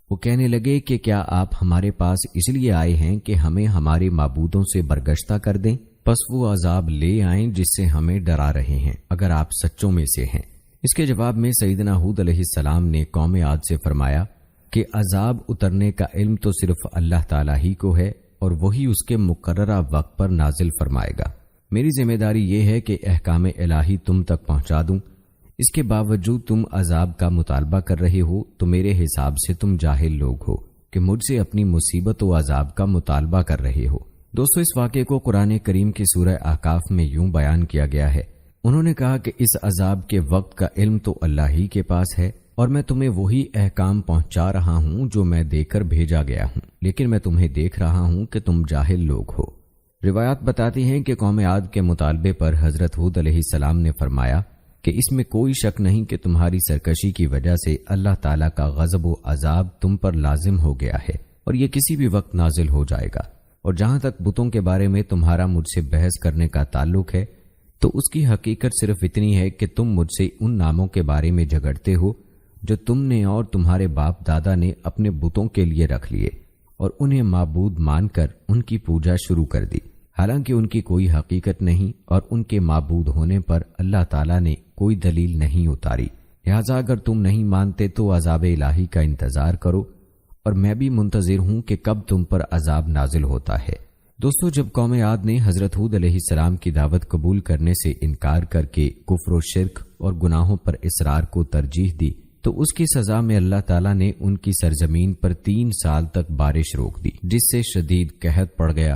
وہ کہنے لگے کہ کیا آپ ہمارے پاس اس لیے آئے ہیں کہ ہمیں ہمارے معبودوں سے برگشتہ کر دیں؟ پس وہ عذاب لے آئیں جس سے ہمیں ڈرا رہے ہیں، اگر آپ سچوں میں سے ہیں۔ اس کے جواب میں سیدنا ہود علیہ السلام نے قوم عاد سے فرمایا کہ عذاب اترنے کا علم تو صرف اللہ تعالیٰ ہی کو ہے، اور وہی اس کے مقررہ وقت پر نازل فرمائے گا۔ میری ذمہ داری یہ ہے کہ احکام الہی تم تک پہنچا دوں۔ اس کے باوجود تم عذاب کا مطالبہ کر رہے ہو تو میرے حساب سے تم جاہل لوگ ہو کہ مجھ سے اپنی مصیبت و عذاب کا مطالبہ کر رہے ہو۔ دوستو، اس واقعے کو قرآن کریم کی سورہ احقاف میں یوں بیان کیا گیا ہے، انہوں نے کہا کہ اس عذاب کے وقت کا علم تو اللہ ہی کے پاس ہے، اور میں تمہیں وہی احکام پہنچا رہا ہوں جو میں دے کر بھیجا گیا ہوں، لیکن میں تمہیں دیکھ رہا ہوں کہ تم جاہل لوگ ہو۔ روایات بتاتی ہیں کہ قوم عاد کے مطالبے پر حضرت ہود علیہ السلام نے فرمایا کہ اس میں کوئی شک نہیں کہ تمہاری سرکشی کی وجہ سے اللہ تعالیٰ کا غضب و عذاب تم پر لازم ہو گیا ہے، اور یہ کسی بھی وقت نازل ہو جائے گا۔ اور جہاں تک بتوں کے بارے میں تمہارا مجھ سے بحث کرنے کا تعلق ہے تو اس کی حقیقت صرف اتنی ہے کہ تم مجھ سے ان ناموں کے بارے میں جھگڑتے ہو جو تم نے اور تمہارے باپ دادا نے اپنے بتوں کے لیے رکھ لیے اور انہیں معبود مان کر ان کی پوجا شروع کر دی، حالانکہ ان کی کوئی حقیقت نہیں اور ان کے معبود ہونے پر اللہ تعالیٰ نے کوئی دلیل نہیں اتاری۔ لہذا اگر تم نہیں مانتے تو عذاب الہی کا انتظار کرو، اور میں بھی منتظر ہوں کہ کب تم پر عذاب نازل ہوتا ہے۔ دوستو، جب قوم عاد نے حضرت ہود علیہ السلام کی دعوت قبول کرنے سے انکار کر کے کفر و شرک اور گناہوں پر اصرار کو ترجیح دی تو اس کی سزا میں اللہ تعالیٰ نے ان کی سرزمین پر 3 سال تک بارش روک دی، جس سے شدید قحط پڑ گیا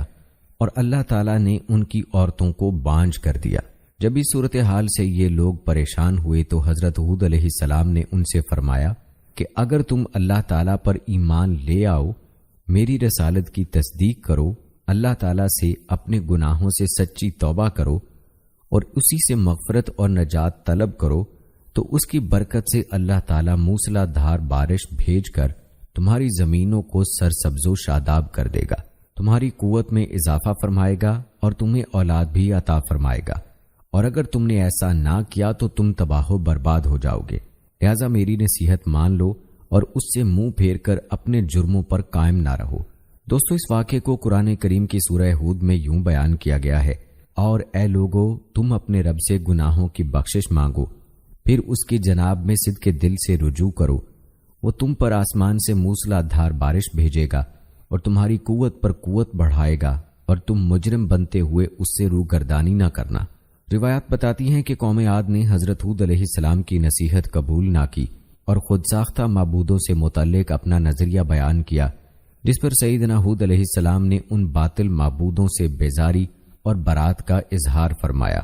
اور اللہ تعالیٰ نے ان کی عورتوں کو بانجھ کر دیا۔ جب اس صورتحال سے یہ لوگ پریشان ہوئے تو حضرت ہود علیہ السلام نے ان سے فرمایا کہ اگر تم اللہ تعالیٰ پر ایمان لے آؤ، میری رسالت کی تصدیق کرو، اللہ تعالیٰ سے اپنے گناہوں سے سچی توبہ کرو اور اسی سے مغفرت اور نجات طلب کرو، تو اس کی برکت سے اللہ تعالیٰ موسلا دھار بارش بھیج کر تمہاری زمینوں کو سرسبز و شاداب کر دے گا، تمہاری قوت میں اضافہ فرمائے گا اور تمہیں اولاد بھی عطا فرمائے گا، اور اگر تم نے ایسا نہ کیا تو تم تباہ و برباد ہو جاؤ گے۔ لہذا میری نصیحت مان لو اور اس سے منہ پھیر کر اپنے جرموں پر قائم نہ رہو۔ دوستو، اس واقعے کو قرآن کریم کی سورہ ہود میں یوں بیان کیا گیا ہے، اور اے لوگو، تم اپنے رب سے گناہوں کی بخشش مانگو، پھر اس کی جناب میں صدق دل سے رجوع کرو، وہ تم پر آسمان سے موسلا دھار بارش بھیجے گا اور تمہاری قوت پر قوت بڑھائے گا، اور تم مجرم بنتے ہوئے اس سے روگردانی نہ کرنا۔ روایات بتاتی ہیں کہ قوم عاد نے حضرت ہود علیہ السلام کی نصیحت قبول نہ کی اور خود ساختہ معبودوں سے متعلق اپنا نظریہ بیان کیا جس پر سیدنا ہود علیہ السلام نے ان باطل معبودوں سے بیزاری اور برات کا اظہار فرمایا۔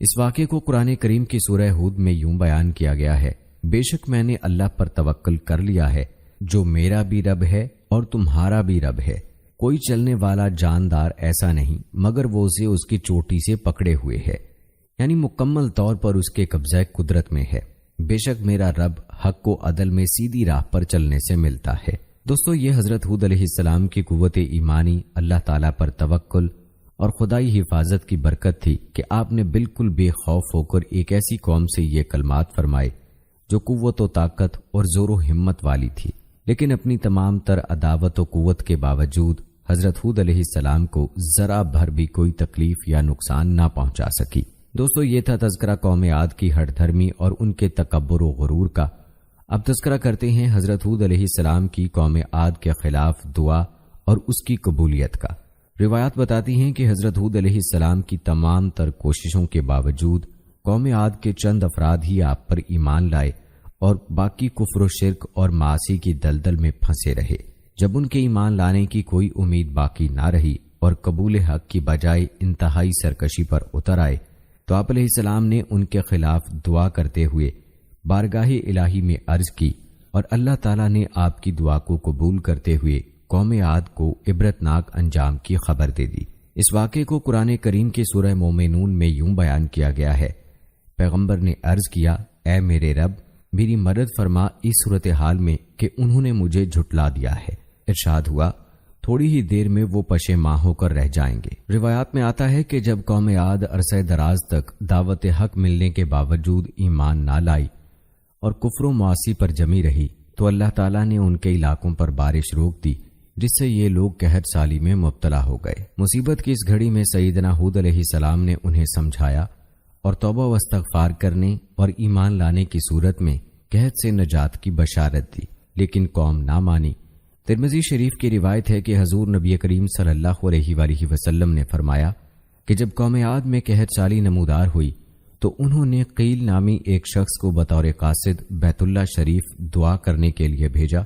اس واقعے کو قرآن کریم کی سورہ ہود میں یوں بیان کیا گیا ہے، بے شک میں نے اللہ پر توکل کر لیا ہے جو میرا بھی رب ہے اور تمہارا بھی رب ہے، کوئی چلنے والا جاندار ایسا نہیں مگر وہ اسے اس کی چوٹی سے پکڑے ہوئے ہے، یعنی مکمل طور پر اس کے قبضہ قدرت میں ہے۔ بے شک میرا رب حق و عدل میں سیدھی راہ پر چلنے سے ملتا ہے۔ دوستو، یہ حضرت ہود علیہ السلام کی قوت ایمانی، اللہ تعالیٰ پر توکل اور خدائی حفاظت کی برکت تھی کہ آپ نے بالکل بے خوف ہو کر ایک ایسی قوم سے یہ کلمات فرمائے جو قوت و طاقت اور زور و ہمت والی تھی، لیکن اپنی تمام تر عداوت و قوت کے باوجود حضرت ہود علیہ السلام کو ذرا بھر بھی کوئی تکلیف یا نقصان نہ پہنچا سکی۔ دوستو، یہ تھا تذکرہ قوم عاد کی ہٹ دھرمی اور ان کے تکبر و غرور کا۔ اب تذکرہ کرتے ہیں حضرت ہود علیہ السلام کی قوم عاد کے خلاف دعا اور اس کی قبولیت کا۔ روایات بتاتی ہیں کہ حضرت ہود علیہ السلام کی تمام تر کوششوں کے باوجود قوم عاد کے چند افراد ہی آپ پر ایمان لائے اور باقی کفر و شرک اور معاصی کی دلدل میں پھنسے رہے۔ جب ان کے ایمان لانے کی کوئی امید باقی نہ رہی اور قبول حق کی بجائے انتہائی سرکشی پر اتر آئے تو آپ علیہ السلام نے ان کے خلاف دعا کرتے ہوئے بارگاہ الہی میں عرض کی اور اللہ تعالیٰ نے آپ کی دعا کو قبول کرتے ہوئے قوم عاد کو عبرتناک انجام کی خبر دے دی۔ اس واقعے کو قرآن کریم کی سورہ مومنون میں یوں بیان کیا گیا ہے، پیغمبر نے عرض کیا، اے میرے رب، میری مدد فرما اس صورتحال میں کہ انہوں نے مجھے جھٹلا دیا ہے۔ ارشاد ہوا، تھوڑی ہی دیر میں وہ پشیماں ہو کر رہ جائیں گے۔ روایات میں آتا ہے کہ جب قوم عاد عرصہ دراز تک دعوت حق ملنے کے باوجود ایمان نہ لائی اور کفر و معاصی پر جمی رہی تو اللہ تعالیٰ نے ان کے علاقوں پر بارش روک دی، جس سے یہ لوگ قحط سالی میں مبتلا ہو گئے۔ مصیبت کی اس گھڑی میں سیدنا ہود علیہ السلام نے انہیں سمجھایا اور توبہ و استغفار کرنے اور ایمان لانے کی صورت میں قحط سے نجات کی بشارت دی، لیکن قوم نہ مانی۔ ترمذی شریف کی روایت ہے کہ حضور نبی کریم صلی اللہ علیہ وآلہ وسلم نے فرمایا کہ جب قوم عاد میں قحط سالی نمودار ہوئی تو انہوں نے قیل نامی ایک شخص کو بطور قاصد بیت اللہ شریف دعا کرنے کے لیے بھیجا۔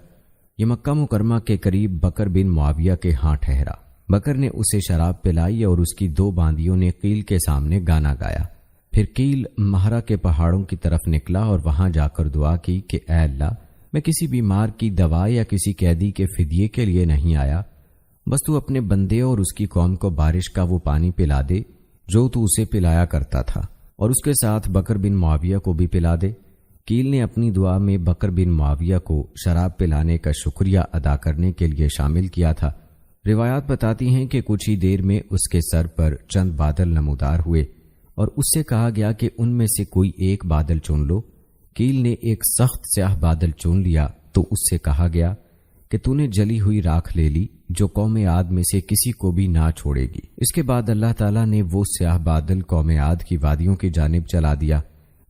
یہ مکہ مکرمہ کے قریب بکر بن معاویہ کے ہاں ٹھہرا۔ بکر نے اسے شراب پلائی اور اس کی دو باندیوں نے قیل کے سامنے گانا گایا۔ پھر قیل مہرا کے پہاڑوں کی طرف نکلا اور وہاں جا کر دعا کی کہ اے اللہ، میں کسی بیمار کی دوا یا کسی قیدی کے فدیے کے لیے نہیں آیا، بس تو اپنے بندے اور اس کی قوم کو بارش کا وہ پانی پلا دے جو تو اسے پلایا کرتا تھا، اور اس کے ساتھ بکر بن معاویہ کو بھی پلا دے۔ قیل نے اپنی دعا میں بکر بن معاویہ کو شراب پلانے کا شکریہ ادا کرنے کے لیے شامل کیا تھا۔ روایات بتاتی ہیں کہ کچھ ہی دیر میں اس کے سر پر چند بادل نمودار ہوئے اور اس سے کہا گیا کہ ان میں سے کوئی ایک بادل چن لو۔ قیل نے ایک سخت سیاہ بادل چن لیا تو اس سے کہا گیا کہ تو نے جلی ہوئی راکھ لے لی جو قوم عاد میں سے کسی کو بھی نہ چھوڑے گی۔ اس کے بعد اللہ تعالیٰ نے وہ سیاہ بادل قوم عاد کی وادیوں کی جانب چلا دیا،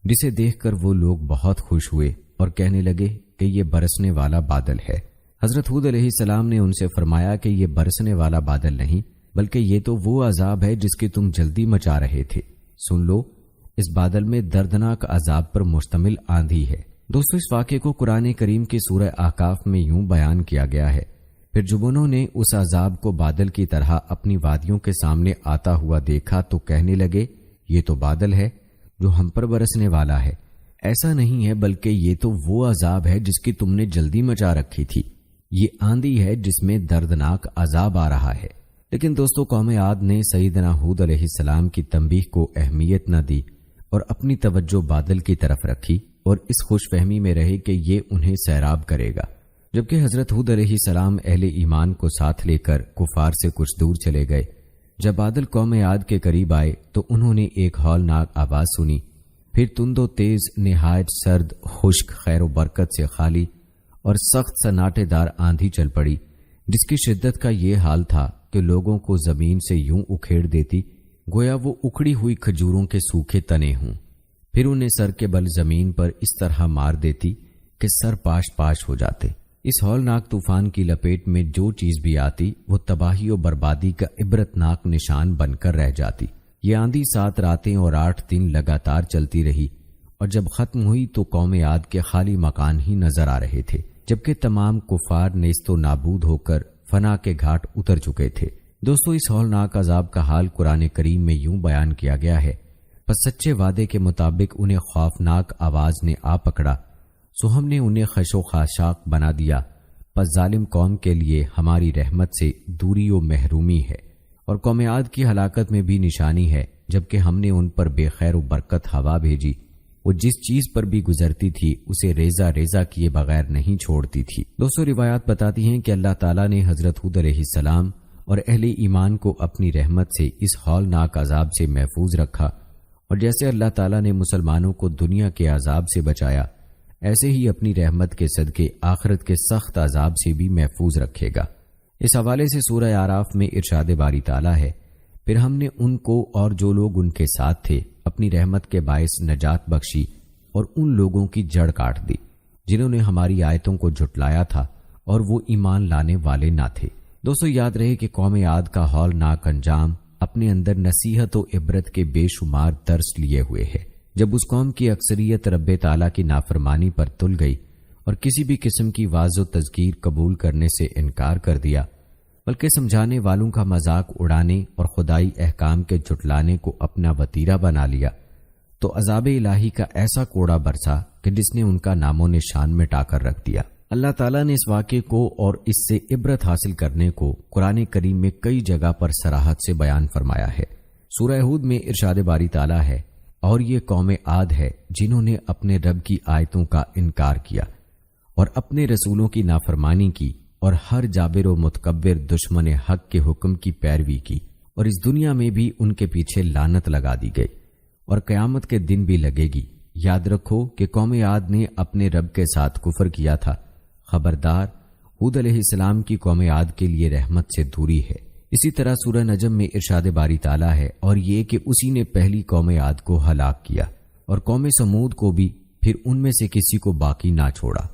جسے دیکھ کر وہ لوگ بہت خوش ہوئے اور کہنے لگے کہ یہ برسنے والا بادل ہے۔ حضرت ہود علیہ السلام نے ان سے فرمایا کہ یہ برسنے والا بادل نہیں بلکہ یہ تو وہ عذاب ہے جس کی تم جلدی مچا رہے تھے، سن لو، اس بادل میں دردناک عذاب پر مشتمل آندھی ہے۔ دوستو، اس واقعے کو قرآن کریم کی سورہ احقاف میں یوں بیان کیا گیا ہے، پھر جب انہوں نے اس عذاب کو بادل کی طرح اپنی وادیوں کے سامنے آتا ہوا دیکھا تو کہنے لگے، یہ تو بادل ہے جو ہم پر برسنے والا ہے، ایسا نہیں ہے بلکہ یہ تو وہ عذاب ہے جس کی تم نے جلدی مچا رکھی تھی، یہ آندھی ہے جس میں دردناک عذاب آ رہا ہے۔ لیکن دوستو، قوم عاد نے سیدنا ہود علیہ السلام کی تنبیہ کو اہمیت نہ دی اور اپنی توجہ بادل کی طرف رکھی اور اس خوش فہمی میں رہے کہ یہ انہیں سیراب کرے گا، جبکہ حضرت ہود علیہ السلام اہل ایمان کو ساتھ لے کر کفار سے کچھ دور چلے گئے۔ جب بادل قوم عاد کے قریب آئے تو انہوں نے ایک ہولناک آواز سنی، پھر تند و تیز نہایت سرد خشک خیر و برکت سے خالی اور سخت سناٹے دار آندھی چل پڑی، جس کی شدت کا یہ حال تھا کہ لوگوں کو زمین سے یوں اکھیڑ دیتی گویا وہ اکھڑی ہوئی کھجوروں کے سوکھے تنے ہوں، پھر انہیں سر کے بل زمین پر اس طرح مار دیتی کہ سر پاش پاش ہو جاتے۔ اس ہولناک طوفان کی لپیٹ میں جو چیز بھی آتی وہ تباہی و بربادی کا عبرتناک نشان بن کر رہ جاتی۔ یہ آندھی 7 راتیں اور 8 دن لگاتار چلتی رہی اور جب ختم ہوئی تو قوم عاد کے خالی مکان ہی نظر آ رہے تھے، جبکہ تمام کفار نیست و نابود ہو کر فنا کے گھاٹ اتر چکے تھے۔ دوستو، اس ہولناک عذاب کا حال قرآن کریم میں یوں بیان کیا گیا ہے، پس سچے وعدے کے مطابق انہیں خوفناک آواز نے آ پکڑا، سو ہم نے انہیں خش و خاشاک بنا دیا، پس ظالم قوم کے لیے ہماری رحمت سے دوری و محرومی ہے۔ اور قوم عاد کی ہلاکت میں بھی نشانی ہے، جبکہ ہم نے ان پر بے خیر و برکت ہوا بھیجی، وہ جس چیز پر بھی گزرتی تھی اسے ریزہ ریزہ کیے بغیر نہیں چھوڑتی تھی۔ دوستو، روایات بتاتی ہیں کہ اللہ تعالیٰ نے حضرت ہود علیہ السلام اور اہل ایمان کو اپنی رحمت سے اس ہولناک عذاب سے محفوظ رکھا، اور جیسے اللہ تعالیٰ نے مسلمانوں کو دنیا کے عذاب سے بچایا، ایسے ہی اپنی رحمت کے صدقے آخرت کے سخت عذاب سے بھی محفوظ رکھے گا۔ اس حوالے سے سورہ اعراف میں ارشاد باری تعالیٰ ہے، پھر ہم نے ان کو اور جو لوگ ان کے ساتھ تھے اپنی رحمت کے باعث نجات بخشی، اور ان لوگوں کی جڑ کاٹ دی جنہوں نے ہماری آیتوں کو جھٹلایا تھا اور وہ ایمان لانے والے نہ تھے۔ دوستو، یاد رہے کہ قوم عاد کا ہولناک انجام اپنے اندر نصیحت و عبرت کے بے شمار درس لیے ہوئے ہے۔ جب اس قوم کی اکثریت رب تعالیٰ کی نافرمانی پر تل گئی اور کسی بھی قسم کی واضح و تذکیر قبول کرنے سے انکار کر دیا، بلکہ سمجھانے والوں کا مذاق اڑانے اور خدائی احکام کے جھٹلانے کو اپنا وتیرہ بنا لیا، تو عذاب الہی کا ایسا کوڑا برسا کہ جس نے ان کا نام و نشان مٹا کر رکھ دیا۔ اللہ تعالیٰ نے اس واقعے کو اور اس سے عبرت حاصل کرنے کو قرآن کریم میں کئی جگہ پر صراحت سے بیان فرمایا ہے۔ سورہ ہود میں ارشاد باری تعالیٰ ہے، اور یہ قوم عاد ہے جنہوں نے اپنے رب کی آیتوں کا انکار کیا اور اپنے رسولوں کی نافرمانی کی، اور ہر جابر و متکبر دشمن حق کے حکم کی پیروی کی، اور اس دنیا میں بھی ان کے پیچھے لعنت لگا دی گئی، اور قیامت کے دن بھی لگے گی۔ یاد رکھو کہ قوم عاد نے اپنے رب کے ساتھ کفر کیا تھا۔ خبردار، ہود علیہ السلام کی قوم عاد کے لیے رحمت سے دوری ہے۔ اسی طرح سورہ نجم میں ارشاد باری تعالیٰ ہے، اور یہ کہ اسی نے پہلی قوم عاد کو ہلاک کیا اور قوم سمود کو بھی، پھر ان میں سے کسی کو باقی نہ چھوڑا،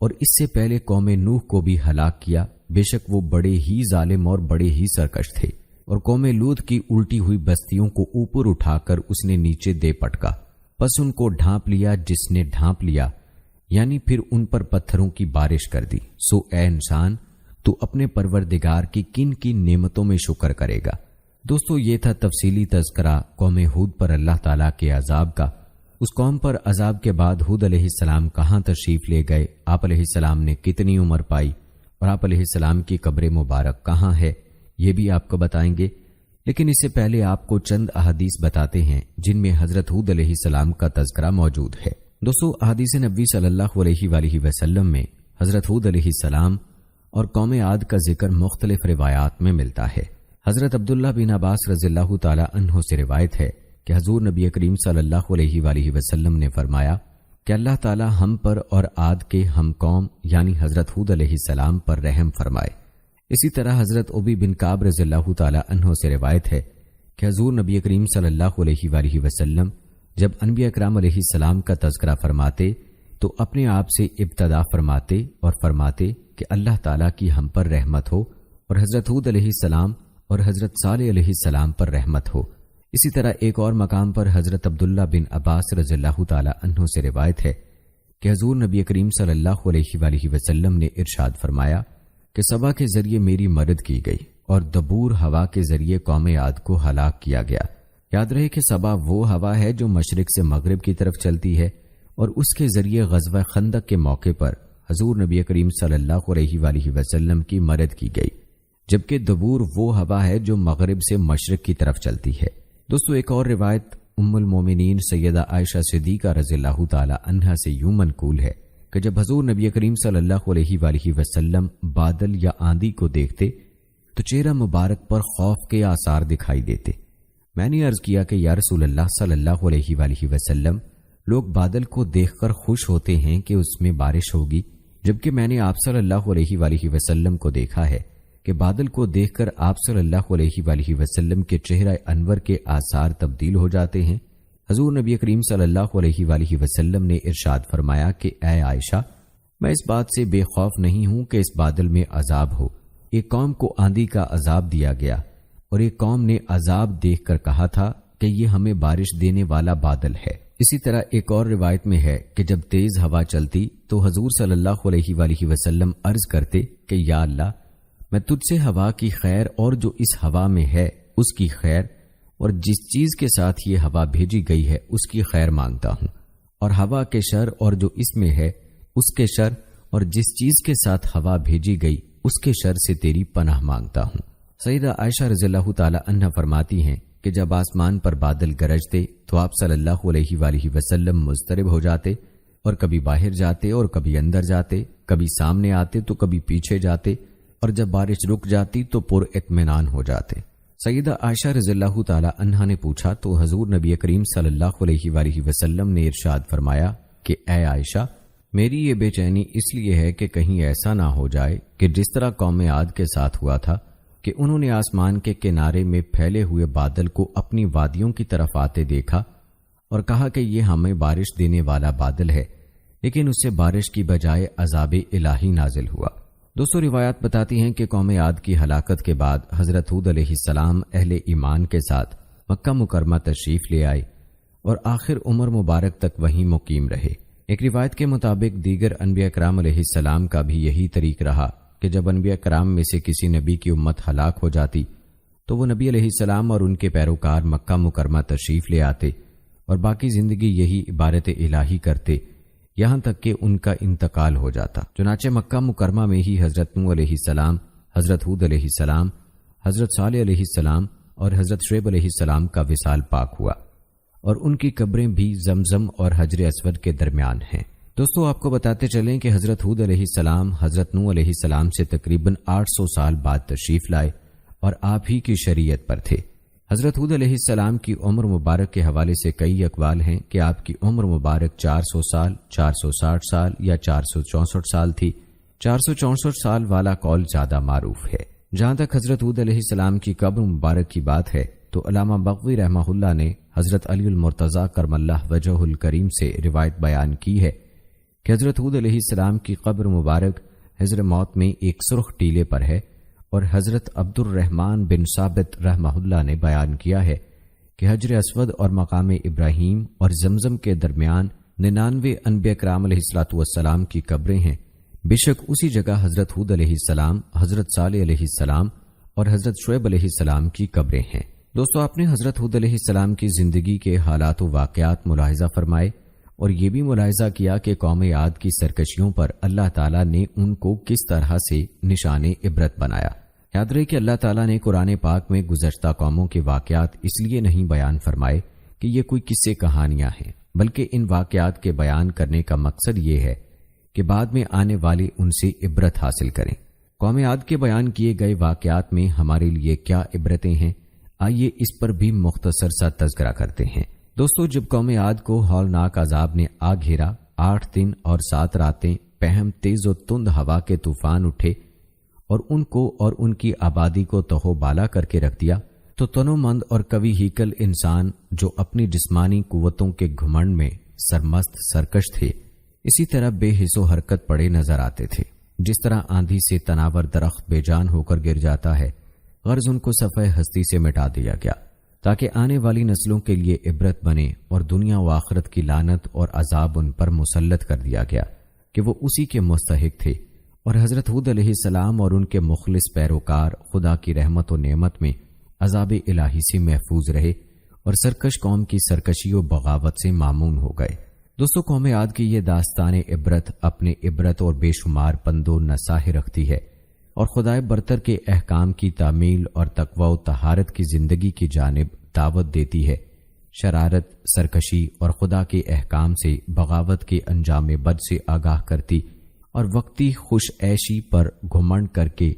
اور اس سے پہلے قوم نوح کو بھی ہلاک کیا، بے شک وہ بڑے ہی ظالم اور بڑے ہی سرکش تھے۔ اور قوم لوط کی الٹی ہوئی بستیوں کو اوپر اٹھا کر اس نے نیچے دے پٹکا، پس ان کو ڈھانپ لیا جس نے ڈھانپ لیا، یعنی پھر ان پر پتھروں کی بارش کر دی۔ سو اے انسان، تو اپنے پروردگار کی کن کن نعمتوں میں شکر کرے گا۔ دوستو، یہ تھا تفصیلی تذکرہ قوم ہود پر اللہ تعالیٰ کے عذاب کا۔ اس قوم پر عذاب کے بعد ہود علیہ السلام کہاں تشریف لے گئے، آپ علیہ السلام نے کتنی عمر پائی، اور آپ علیہ السلام کی قبر مبارک کہاں ہے، یہ بھی آپ کو بتائیں گے۔ لیکن اس سے پہلے آپ کو چند احادیث بتاتے ہیں جن میں حضرت ہود علیہ السلام کا تذکرہ موجود ہے۔ دوستو، احادیث نبوی صلی اللہ علیہ وآلہ وسلم میں حضرت ہود علیہ السلام اور قوم عاد کا ذکر مختلف روایات میں ملتا ہے۔ حضرت عبداللہ بن عباس رضی اللہ تعالی عنہ سے روایت ہے کہ حضور نبی کریم صلی اللہ علیہ وآلہ وسلم نے فرمایا کہ اللہ تعالی ہم پر اور عاد کے ہم قوم یعنی حضرت ہود علیہ السلام پر رحم فرمائے۔ اسی طرح حضرت ابی بن کعب رضی اللہ تعالی عنہ سے روایت ہے کہ حضور نبی کریم صلی اللہ علیہ وآلہ وسلم جب انبیاء اکرام علیہ السلام کا تذکرہ فرماتے تو اپنے آپ سے ابتدا فرماتے اور فرماتے کہ اللہ تعالیٰ کی ہم پر رحمت ہو، اور حضرت ہود علیہ السلام اور حضرت صالح علیہ السلام پر رحمت ہو۔ اسی طرح ایک اور مقام پر حضرت عبداللہ بن عباس رضی اللہ تعالی عنہ سے روایت ہے کہ حضور نبی کریم صلی اللہ علیہ وآلہ وسلم نے ارشاد فرمایا کہ سبا کے ذریعے میری مدد کی گئی اور دبور ہوا کے ذریعے قوم عاد کو ہلاک کیا گیا۔ یاد رہے کہ سبا وہ ہوا ہے جو مشرق سے مغرب کی طرف چلتی ہے، اور اس کے ذریعے غزوہ خندق کے موقع پر حضور نبی کریم صلی اللہ علیہ وآلہ وسلم کی مدد کی گئی، جبکہ دبور وہ ہوا ہے جو مغرب سے مشرق کی طرف چلتی ہے۔ دوستو، ایک اور روایت ام المومنین سیدہ عائشہ صدیقہ رضی اللہ تعالی عنہا سے یوں منقول ہے کہ جب حضور نبی کریم صلی اللہ علیہ وآلہ وسلم بادل یا آندھی کو دیکھتے تو چہرہ مبارک پر خوف کے آثار دکھائی دیتے۔ میں نے عرض کیا کہ یا رسول اللہ صلی اللہ علیہ وآلہ وسلم، لوگ بادل کو دیکھ کر خوش ہوتے ہیں کہ اس میں بارش ہوگی، جبکہ میں نے آپ صلی اللہ علیہ وآلہ وسلم کو دیکھا ہے کہ بادل کو دیکھ کر آپ صلی اللہ علیہ وآلہ وسلم کے چہرہ انور کے آثار تبدیل ہو جاتے ہیں۔ حضور نبی کریم صلی اللہ علیہ وآلہ وسلم نے ارشاد فرمایا کہ اے عائشہ، میں اس بات سے بے خوف نہیں ہوں کہ اس بادل میں عذاب ہو۔ ایک قوم کو آندھی کا عذاب دیا گیا، اور ایک قوم نے عذاب دیکھ کر کہا تھا کہ یہ ہمیں بارش دینے والا بادل ہے۔ اسی طرح ایک اور روایت میں ہے کہ جب تیز ہوا چلتی تو حضور صلی اللہ علیہ وآلہ وسلم عرض کرتے کہ یا اللہ، میں تجھ سے ہوا کی خیر اور جو اس ہوا میں ہے اس کی خیر اور جس چیز کے ساتھ یہ ہوا بھیجی گئی ہے اس کی خیر مانگتا ہوں، اور ہوا کے شر اور جو اس میں ہے اس کے شر اور جس چیز کے ساتھ ہوا بھیجی گئی اس کے شر سے تیری پناہ مانگتا ہوں۔ سیدہ عائشہ رضی اللہ تعالی عنہا فرماتی ہیں کہ جب آسمان پر بادل گرجتے تو آپ صلی اللہ علیہ وآلہ وسلم مضطرب ہو جاتے اور کبھی باہر جاتے اور کبھی اندر جاتے، کبھی سامنے آتے تو کبھی پیچھے جاتے، اور جب بارش رک جاتی تو پر اطمینان ہو جاتے۔ سیدہ عائشہ رضی اللہ تعالی عنہا نے پوچھا تو حضور نبی کریم صلی اللہ علیہ وآلہ وسلم نے ارشاد فرمایا کہ اے عائشہ، میری یہ بے چینی اس لیے ہے کہ کہیں ایسا نہ ہو جائے کہ جس طرح قوم عاد کے ساتھ ہوا تھا کہ انہوں نے آسمان کے کنارے میں پھیلے ہوئے بادل کو اپنی وادیوں کی طرف آتے دیکھا اور کہا کہ یہ ہمیں بارش دینے والا بادل ہے، لیکن اس سے بارش کی بجائے عذاب الہی نازل ہوا۔ دوستو، روایات بتاتی ہیں کہ قوم عاد کی ہلاکت کے بعد حضرت ہود علیہ السلام اہل ایمان کے ساتھ مکہ مکرمہ تشریف لے آئے اور آخر عمر مبارک تک وہیں مقیم رہے۔ ایک روایت کے مطابق دیگر انبیاء کرام علیہ السلام کا بھی یہی طریق رہا کہ جب انبیاء کرام میں سے کسی نبی کی امت ہلاک ہو جاتی تو وہ نبی علیہ السلام اور ان کے پیروکار مکہ مکرمہ تشریف لے آتے اور باقی زندگی یہی عبادت الہی کرتے یہاں تک کہ ان کا انتقال ہو جاتا۔ چنانچہ مکہ مکرمہ میں ہی حضرت نوح علیہ السلام، حضرت ہود علیہ السلام، حضرت صالح علیہ السلام اور حضرت شعیب علیہ السلام کا وصال پاک ہوا، اور ان کی قبریں بھی زمزم اور حجر اسود کے درمیان ہیں۔ دوستو، آپ کو بتاتے چلیں کہ حضرت ہود علیہ السلام حضرت نوح علیہ السلام سے تقریباً 800 سال بعد تشریف لائے اور آپ ہی کی شریعت پر تھے۔ حضرت ہود علیہ السلام کی عمر مبارک کے حوالے سے کئی اقوال ہیں کہ آپ کی عمر مبارک 400 سال، 460 سال یا 464 سال تھی۔ 464 سال والا قول زیادہ معروف ہے۔ جہاں تک حضرت ہود علیہ السلام کی قبر مبارک کی بات ہے تو علامہ بغوی رحمہ اللہ نے حضرت علی المرتضیٰ کرم اللہ وجہہ الکریم سے روایت بیان کی ہے کہ حضرت ہود علیہ السلام کی قبر مبارک حضر موت میں ایک سرخ ٹیلے پر ہے، اور حضرت عبد الرحمن بن ثابت رحمہ اللہ نے بیان کیا ہے کہ حجر اسود اور مقام ابراہیم اور زمزم کے درمیان 99 انبیاء کرام علیہ السلام کی قبریں ہیں۔ بے شک اسی جگہ حضرت ہود علیہ السلام، حضرت صالح علیہ السلام اور حضرت شعیب علیہ السلام کی قبریں ہیں۔ دوستو، آپ نے حضرت ہود علیہ السلام کی زندگی کے حالات و واقعات ملاحظہ فرمائے اور یہ بھی ملاحظہ کیا کہ قوم عاد کی سرکشیوں پر اللہ تعالیٰ نے ان کو کس طرح سے نشان عبرت بنایا۔ یاد رہے کہ اللہ تعالیٰ نے قرآن پاک میں گزشتہ قوموں کے واقعات اس لیے نہیں بیان فرمائے کہ یہ کوئی قصے کہانیاں ہیں، بلکہ ان واقعات کے بیان کرنے کا مقصد یہ ہے کہ بعد میں آنے والے ان سے عبرت حاصل کریں۔ قوم عاد کے بیان کیے گئے واقعات میں ہمارے لیے کیا عبرتیں ہیں، آئیے اس پر بھی مختصر سا تذکرہ کرتے ہیں۔ دوستو، جب قوم عاد کو ہولناک عذاب نے آ گھیرا، 8 دن اور 7 راتیں پہم تیز و تند ہوا کے طوفان اٹھے اور ان کو اور ان کی آبادی کو تہو بالا کر کے رکھ دیا، تو تنو مند اور قوی ہیکل انسان جو اپنی جسمانی قوتوں کے گھمنڈ میں سرمست سرکش تھے، اسی طرح بے حس و حرکت پڑے نظر آتے تھے۔ جس طرح آندھی سے تناور درخت بے جان ہو کر گر جاتا ہے، غرض ان کو صفحہ ہستی سے مٹا دیا گیا تاکہ آنے والی نسلوں کے لیے عبرت بنے، اور دنیا و آخرت کی لعنت اور عذاب ان پر مسلط کر دیا گیا کہ وہ اسی کے مستحق تھے، اور حضرت ہود علیہ السلام اور ان کے مخلص پیروکار خدا کی رحمت و نعمت میں عذاب الہی سے محفوظ رہے اور سرکش قوم کی سرکشی و بغاوت سے معمون ہو گئے۔ دوستو، قوم عاد کی یہ داستان عبرت اپنے عبرت اور بے شمار پند و نصائح رکھتی ہے اور خدائے برتر کے احکام کی تعمیل اور تقوی و طہارت کی زندگی کی جانب دعوت دیتی ہے۔ شرارت، سرکشی اور خدا کے احکام سے بغاوت کے انجام بد سے آگاہ کرتی اور وقتی خوش عیشی پر گھمنڈ کر کے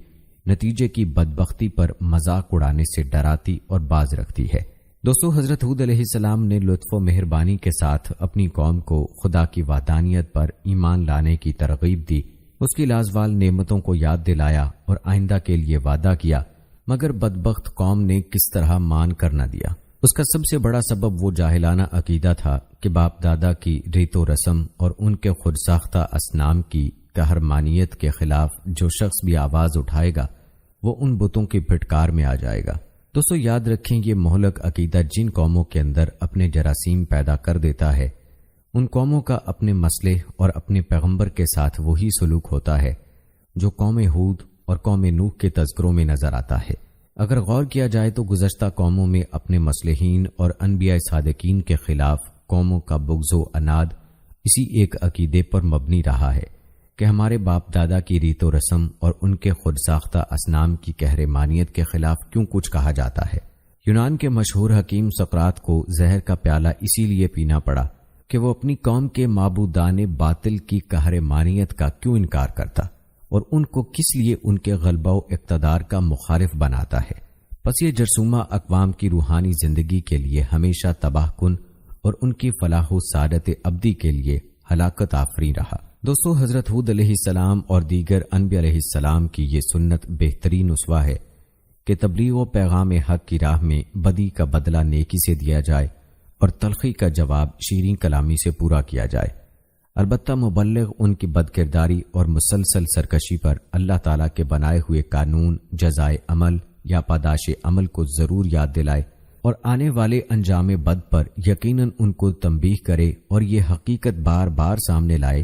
نتیجے کی بدبختی پر مذاق اڑانے سے ڈراتی اور باز رکھتی ہے۔ دوستو، حضرت ہود علیہ السلام نے لطف و مہربانی کے ساتھ اپنی قوم کو خدا کی وحدانیت پر ایمان لانے کی ترغیب دی، اس کی لازوال نعمتوں کو یاد دلایا اور آئندہ کے لیے وعدہ کیا، مگر بدبخت قوم نے کس طرح مان کر نہ دیا۔ اس کا سب سے بڑا سبب وہ جاہلانہ عقیدہ تھا کہ باپ دادا کی ریت و رسم اور ان کے خود ساختہ اصنام کی قہرمانیت کے خلاف جو شخص بھی آواز اٹھائے گا وہ ان بتوں کی پھٹکار میں آ جائے گا۔ دوستو، یاد رکھیں، یہ مہلک عقیدہ جن قوموں کے اندر اپنے جراثیم پیدا کر دیتا ہے، ان قوموں کا اپنے مسئلے اور اپنے پیغمبر کے ساتھ وہی سلوک ہوتا ہے جو قوم ہود اور قوم نوح کے تذکروں میں نظر آتا ہے۔ اگر غور کیا جائے تو گزشتہ قوموں میں اپنے مصلحین اور انبیاء صادقین کے خلاف قوموں کا بغض و عناد اسی ایک عقیدے پر مبنی رہا ہے کہ ہمارے باپ دادا کی ریت و رسم اور ان کے خود ساختہ اصنام کی قہرمانیت کے خلاف کیوں کچھ کہا جاتا ہے۔ یونان کے مشہور حکیم سقراط کو زہر کا پیالہ اسی لیے پینا پڑا کہ وہ اپنی قوم کے معبودان باطل کی قہرمانیت کا کیوں انکار کرتا اور ان کو کس لیے ان کے غلبہ و اقتدار کا مخالف بناتا ہے۔ پس یہ جرثومہ اقوام کی روحانی زندگی کے لیے ہمیشہ تباہ کن اور ان کی فلاح و سعادت ابدی کے لیے ہلاکت آفریں رہا۔ دوستو، حضرت ہود علیہ السلام اور دیگر انبیاء علیہ السلام کی یہ سنت بہترین اسوہ ہے کہ تبلیغ و پیغام حق کی راہ میں بدی کا بدلہ نیکی سے دیا جائے اور تلخی کا جواب شیریں کلامی سے پورا کیا جائے۔ البتہ مبلغ ان کی بدکرداری اور مسلسل سرکشی پر اللہ تعالیٰ کے بنائے ہوئے قانون، جزائے عمل یا پاداش عمل کو ضرور یاد دلائے اور آنے والے انجام بد پر یقیناً ان کو تنبیہ کرے اور یہ حقیقت بار بار سامنے لائے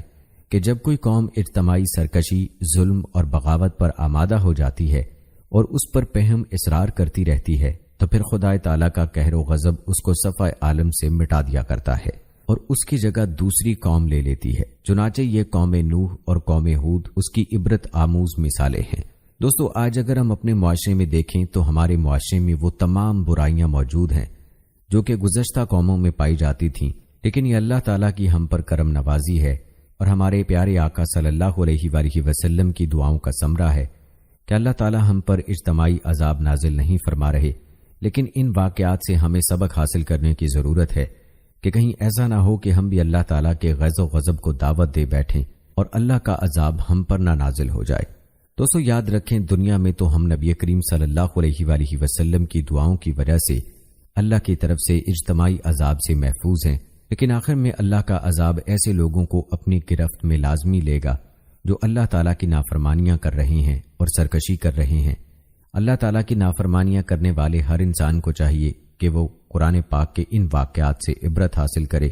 کہ جب کوئی قوم اجتماعی سرکشی، ظلم اور بغاوت پر آمادہ ہو جاتی ہے اور اس پر پہم اصرار کرتی رہتی ہے تو پھر خدا تعالیٰ کا قہر و غضب اس کو صفحہ عالم سے مٹا دیا کرتا ہے اور اس کی جگہ دوسری قوم لے لیتی ہے۔ چنانچہ یہ قوم نوح اور قوم ہود اس کی عبرت آموز مثالیں ہیں۔ دوستو، آج اگر ہم اپنے معاشرے میں دیکھیں تو ہمارے معاشرے میں وہ تمام برائیاں موجود ہیں جو کہ گزشتہ قوموں میں پائی جاتی تھیں، لیکن یہ اللہ تعالیٰ کی ہم پر کرم نوازی ہے اور ہمارے پیارے آقا صلی اللہ علیہ وآلہ وسلم کی دعاؤں کا ثمرہ ہے کہ اللہ تعالیٰ ہم پر اجتماعی عذاب نازل نہیں فرما رہے، لیکن ان واقعات سے ہمیں سبق حاصل کرنے کی ضرورت ہے کہ کہیں ایسا نہ ہو کہ ہم بھی اللہ تعالیٰ کے غیظ و غضب کو دعوت دے بیٹھیں اور اللہ کا عذاب ہم پر نہ نازل ہو جائے۔ دوستو، یاد رکھیں دنیا میں تو ہم نبی کریم صلی اللہ علیہ وآلہ وسلم کی دعاؤں کی وجہ سے اللہ کی طرف سے اجتماعی عذاب سے محفوظ ہیں، لیکن آخر میں اللہ کا عذاب ایسے لوگوں کو اپنی گرفت میں لازمی لے گا جو اللہ تعالیٰ کی نافرمانیاں کر رہے ہیں اور سرکشی کر رہے ہیں۔ اللہ تعالیٰ کی نافرمانیاں کرنے والے ہر انسان کو چاہیے کہ وہ قرآن پاک کے ان واقعات سے عبرت حاصل کرے۔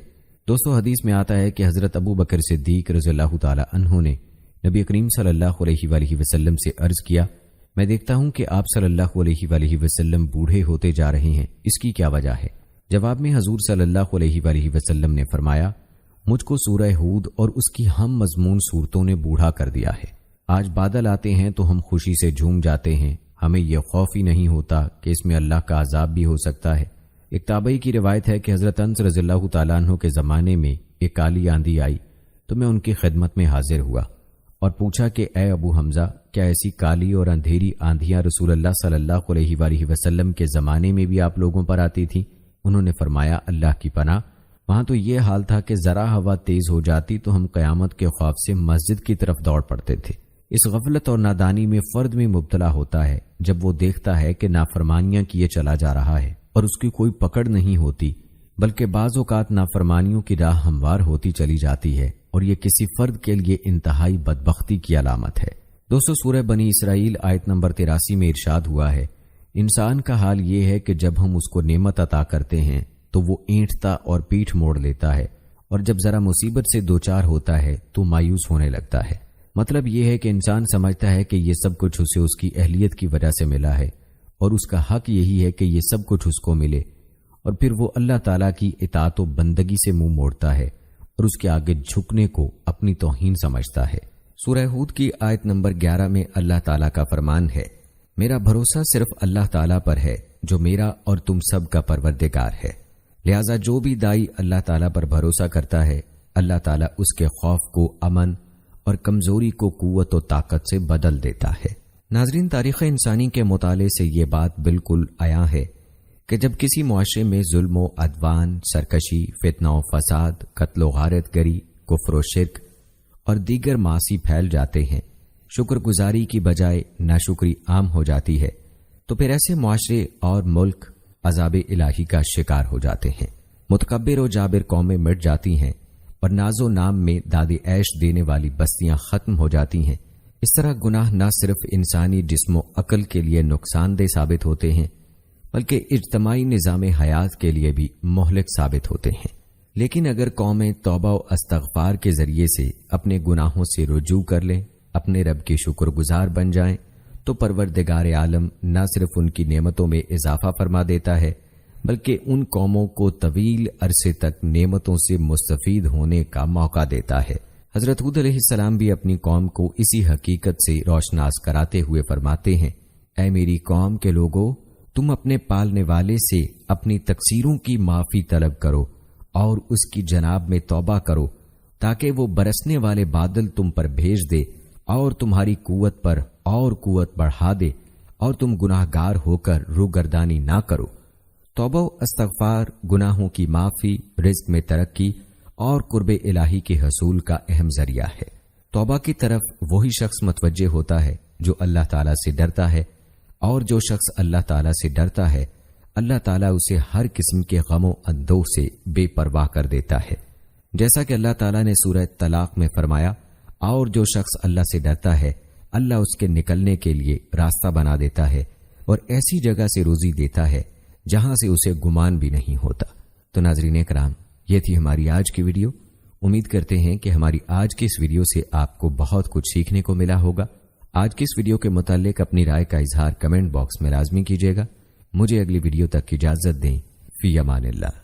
دوستو، حدیث میں آتا ہے کہ حضرت ابو بکر صدیق رضی اللہ تعالیٰ عنہ نے نبی کریم صلی اللہ علیہ وآلہ وسلم سے عرض کیا، میں دیکھتا ہوں کہ آپ صلی اللہ علیہ وآلہ وسلم بوڑھے ہوتے جا رہے ہیں، اس کی کیا وجہ ہے؟ جواب میں حضور صلی اللہ علیہ وآلہ وسلم نے فرمایا، مجھ کو سورہ ہود اور اس کی ہم مضمون صورتوں نے بوڑھا کر دیا ہے۔ آج بادل آتے ہیں تو ہم خوشی سے جھوم جاتے ہیں، ہمیں یہ خوف ہی نہیں ہوتا کہ اس میں اللہ کا عذاب بھی ہو سکتا ہے۔ ایک تابعی کی روایت ہے کہ حضرت انس رضی اللہ تعالیٰ عنہ کے زمانے میں ایک کالی آندھی آئی تو میں ان کی خدمت میں حاضر ہوا اور پوچھا کہ اے ابو حمزہ، کیا ایسی کالی اور اندھیری آندھیاں رسول اللہ صلی اللہ علیہ وآلہ وسلم کے زمانے میں بھی آپ لوگوں پر آتی تھی؟ انہوں نے فرمایا، اللہ کی پناہ، وہاں تو یہ حال تھا کہ ذرا ہوا تیز ہو جاتی تو ہم قیامت کے خوف سے مسجد کی طرف دوڑ پڑتے تھے۔ اس غفلت اور نادانی میں فرد میں مبتلا ہوتا ہے جب وہ دیکھتا ہے کہ نافرمانیاں کیے چلا جا رہا ہے اور اس کی کوئی پکڑ نہیں ہوتی، بلکہ بعض اوقات نافرمانیوں کی راہ ہموار ہوتی چلی جاتی ہے، اور یہ کسی فرد کے لیے انتہائی بدبختی کی علامت ہے۔ دوستو، سورہ بنی اسرائیل آیت نمبر 83 میں ارشاد ہوا ہے، انسان کا حال یہ ہے کہ جب ہم اس کو نعمت عطا کرتے ہیں تو وہ اینٹتا اور پیٹھ موڑ لیتا ہے، اور جب ذرا مصیبت سے دوچار ہوتا ہے تو مایوس ہونے لگتا ہے۔ مطلب یہ ہے کہ انسان سمجھتا ہے کہ یہ سب کچھ اسے اس کی اہلیت کی وجہ سے ملا ہے اور اس کا حق یہی ہے کہ یہ سب کچھ اس کو ملے، اور پھر وہ اللہ تعالیٰ کی اطاعت و بندگی سے منہ موڑتا ہے اور اس کے آگے جھکنے کو اپنی توہین سمجھتا ہے۔ سورہ ہود کی آیت نمبر 11 میں اللہ تعالیٰ کا فرمان ہے، میرا بھروسہ صرف اللہ تعالیٰ پر ہے جو میرا اور تم سب کا پروردگار ہے، لہذا جو بھی دائی اللہ تعالیٰ پر بھروسہ کرتا ہے، اللہ تعالیٰ اس کے خوف کو امن اور کمزوری کو قوت و طاقت سے بدل دیتا ہے۔ ناظرین، تاریخ انسانی کے مطالعے سے یہ بات بالکل عیاں ہے کہ جب کسی معاشرے میں ظلم و عدوان، سرکشی، فتنہ و فساد، قتل و غارت گری، کفر و شرک اور دیگر معاصی پھیل جاتے ہیں، شکر گزاری کی بجائے ناشکری عام ہو جاتی ہے، تو پھر ایسے معاشرے اور ملک عذاب الہی کا شکار ہو جاتے ہیں۔ متکبر و جابر قومیں مٹ جاتی ہیں اور ناز و نام میں داد عیش دینے والی بستیاں ختم ہو جاتی ہیں۔ اس طرح گناہ نہ صرف انسانی جسم و عقل کے لیے نقصان دہ ثابت ہوتے ہیں بلکہ اجتماعی نظام حیات کے لیے بھی مہلک ثابت ہوتے ہیں۔ لیکن اگر قومیں توبہ و استغفار کے ذریعے سے اپنے گناہوں سے رجوع کر لیں، اپنے رب کے شکر گزار بن جائیں تو پروردگار عالم نہ صرف ان کی نعمتوں میں اضافہ فرما دیتا ہے بلکہ ان قوموں کو طویل عرصے تک نعمتوں سے مستفید ہونے کا موقع دیتا ہے۔ حضرت ہود علیہ السلام بھی اپنی قوم کو اسی حقیقت سے روشناس کراتے ہوئے فرماتے ہیں، اے میری قوم کے لوگو، تم اپنے پالنے والے سے اپنی تقصیروں کی معافی طلب کرو اور اس کی جناب میں توبہ کرو تاکہ وہ برسنے والے بادل تم پر بھیج دے اور تمہاری قوت پر اور قوت بڑھا دے اور تم گناہ گار ہو کر روگردانی نہ کرو۔ توبہ و استغفار گناہوں کی معافی، رزق میں ترقی اور قرب الہی کے حصول کا اہم ذریعہ ہے۔ توبہ کی طرف وہی شخص متوجہ ہوتا ہے جو اللہ تعالیٰ سے ڈرتا ہے، اور جو شخص اللہ تعالیٰ سے ڈرتا ہے اللہ تعالیٰ اسے ہر قسم کے غم و اندوہ سے بے پرواہ کر دیتا ہے۔ جیسا کہ اللہ تعالیٰ نے سورہ طلاق میں فرمایا، اور جو شخص اللہ سے ڈرتا ہے اللہ اس کے نکلنے کے لیے راستہ بنا دیتا ہے اور ایسی جگہ سے روزی دیتا ہے جہاں سے اسے گمان بھی نہیں ہوتا۔ تو ناظرین اکرام، یہ تھی ہماری آج کی ویڈیو۔ امید کرتے ہیں کہ ہماری آج کی اس ویڈیو سے آپ کو بہت کچھ سیکھنے کو ملا ہوگا۔ آج کی اس ویڈیو کے متعلق اپنی رائے کا اظہار کمنٹ باکس میں لازمی کیجیے گا۔ مجھے اگلی ویڈیو تک کی اجازت دیں۔ فی امان اللہ۔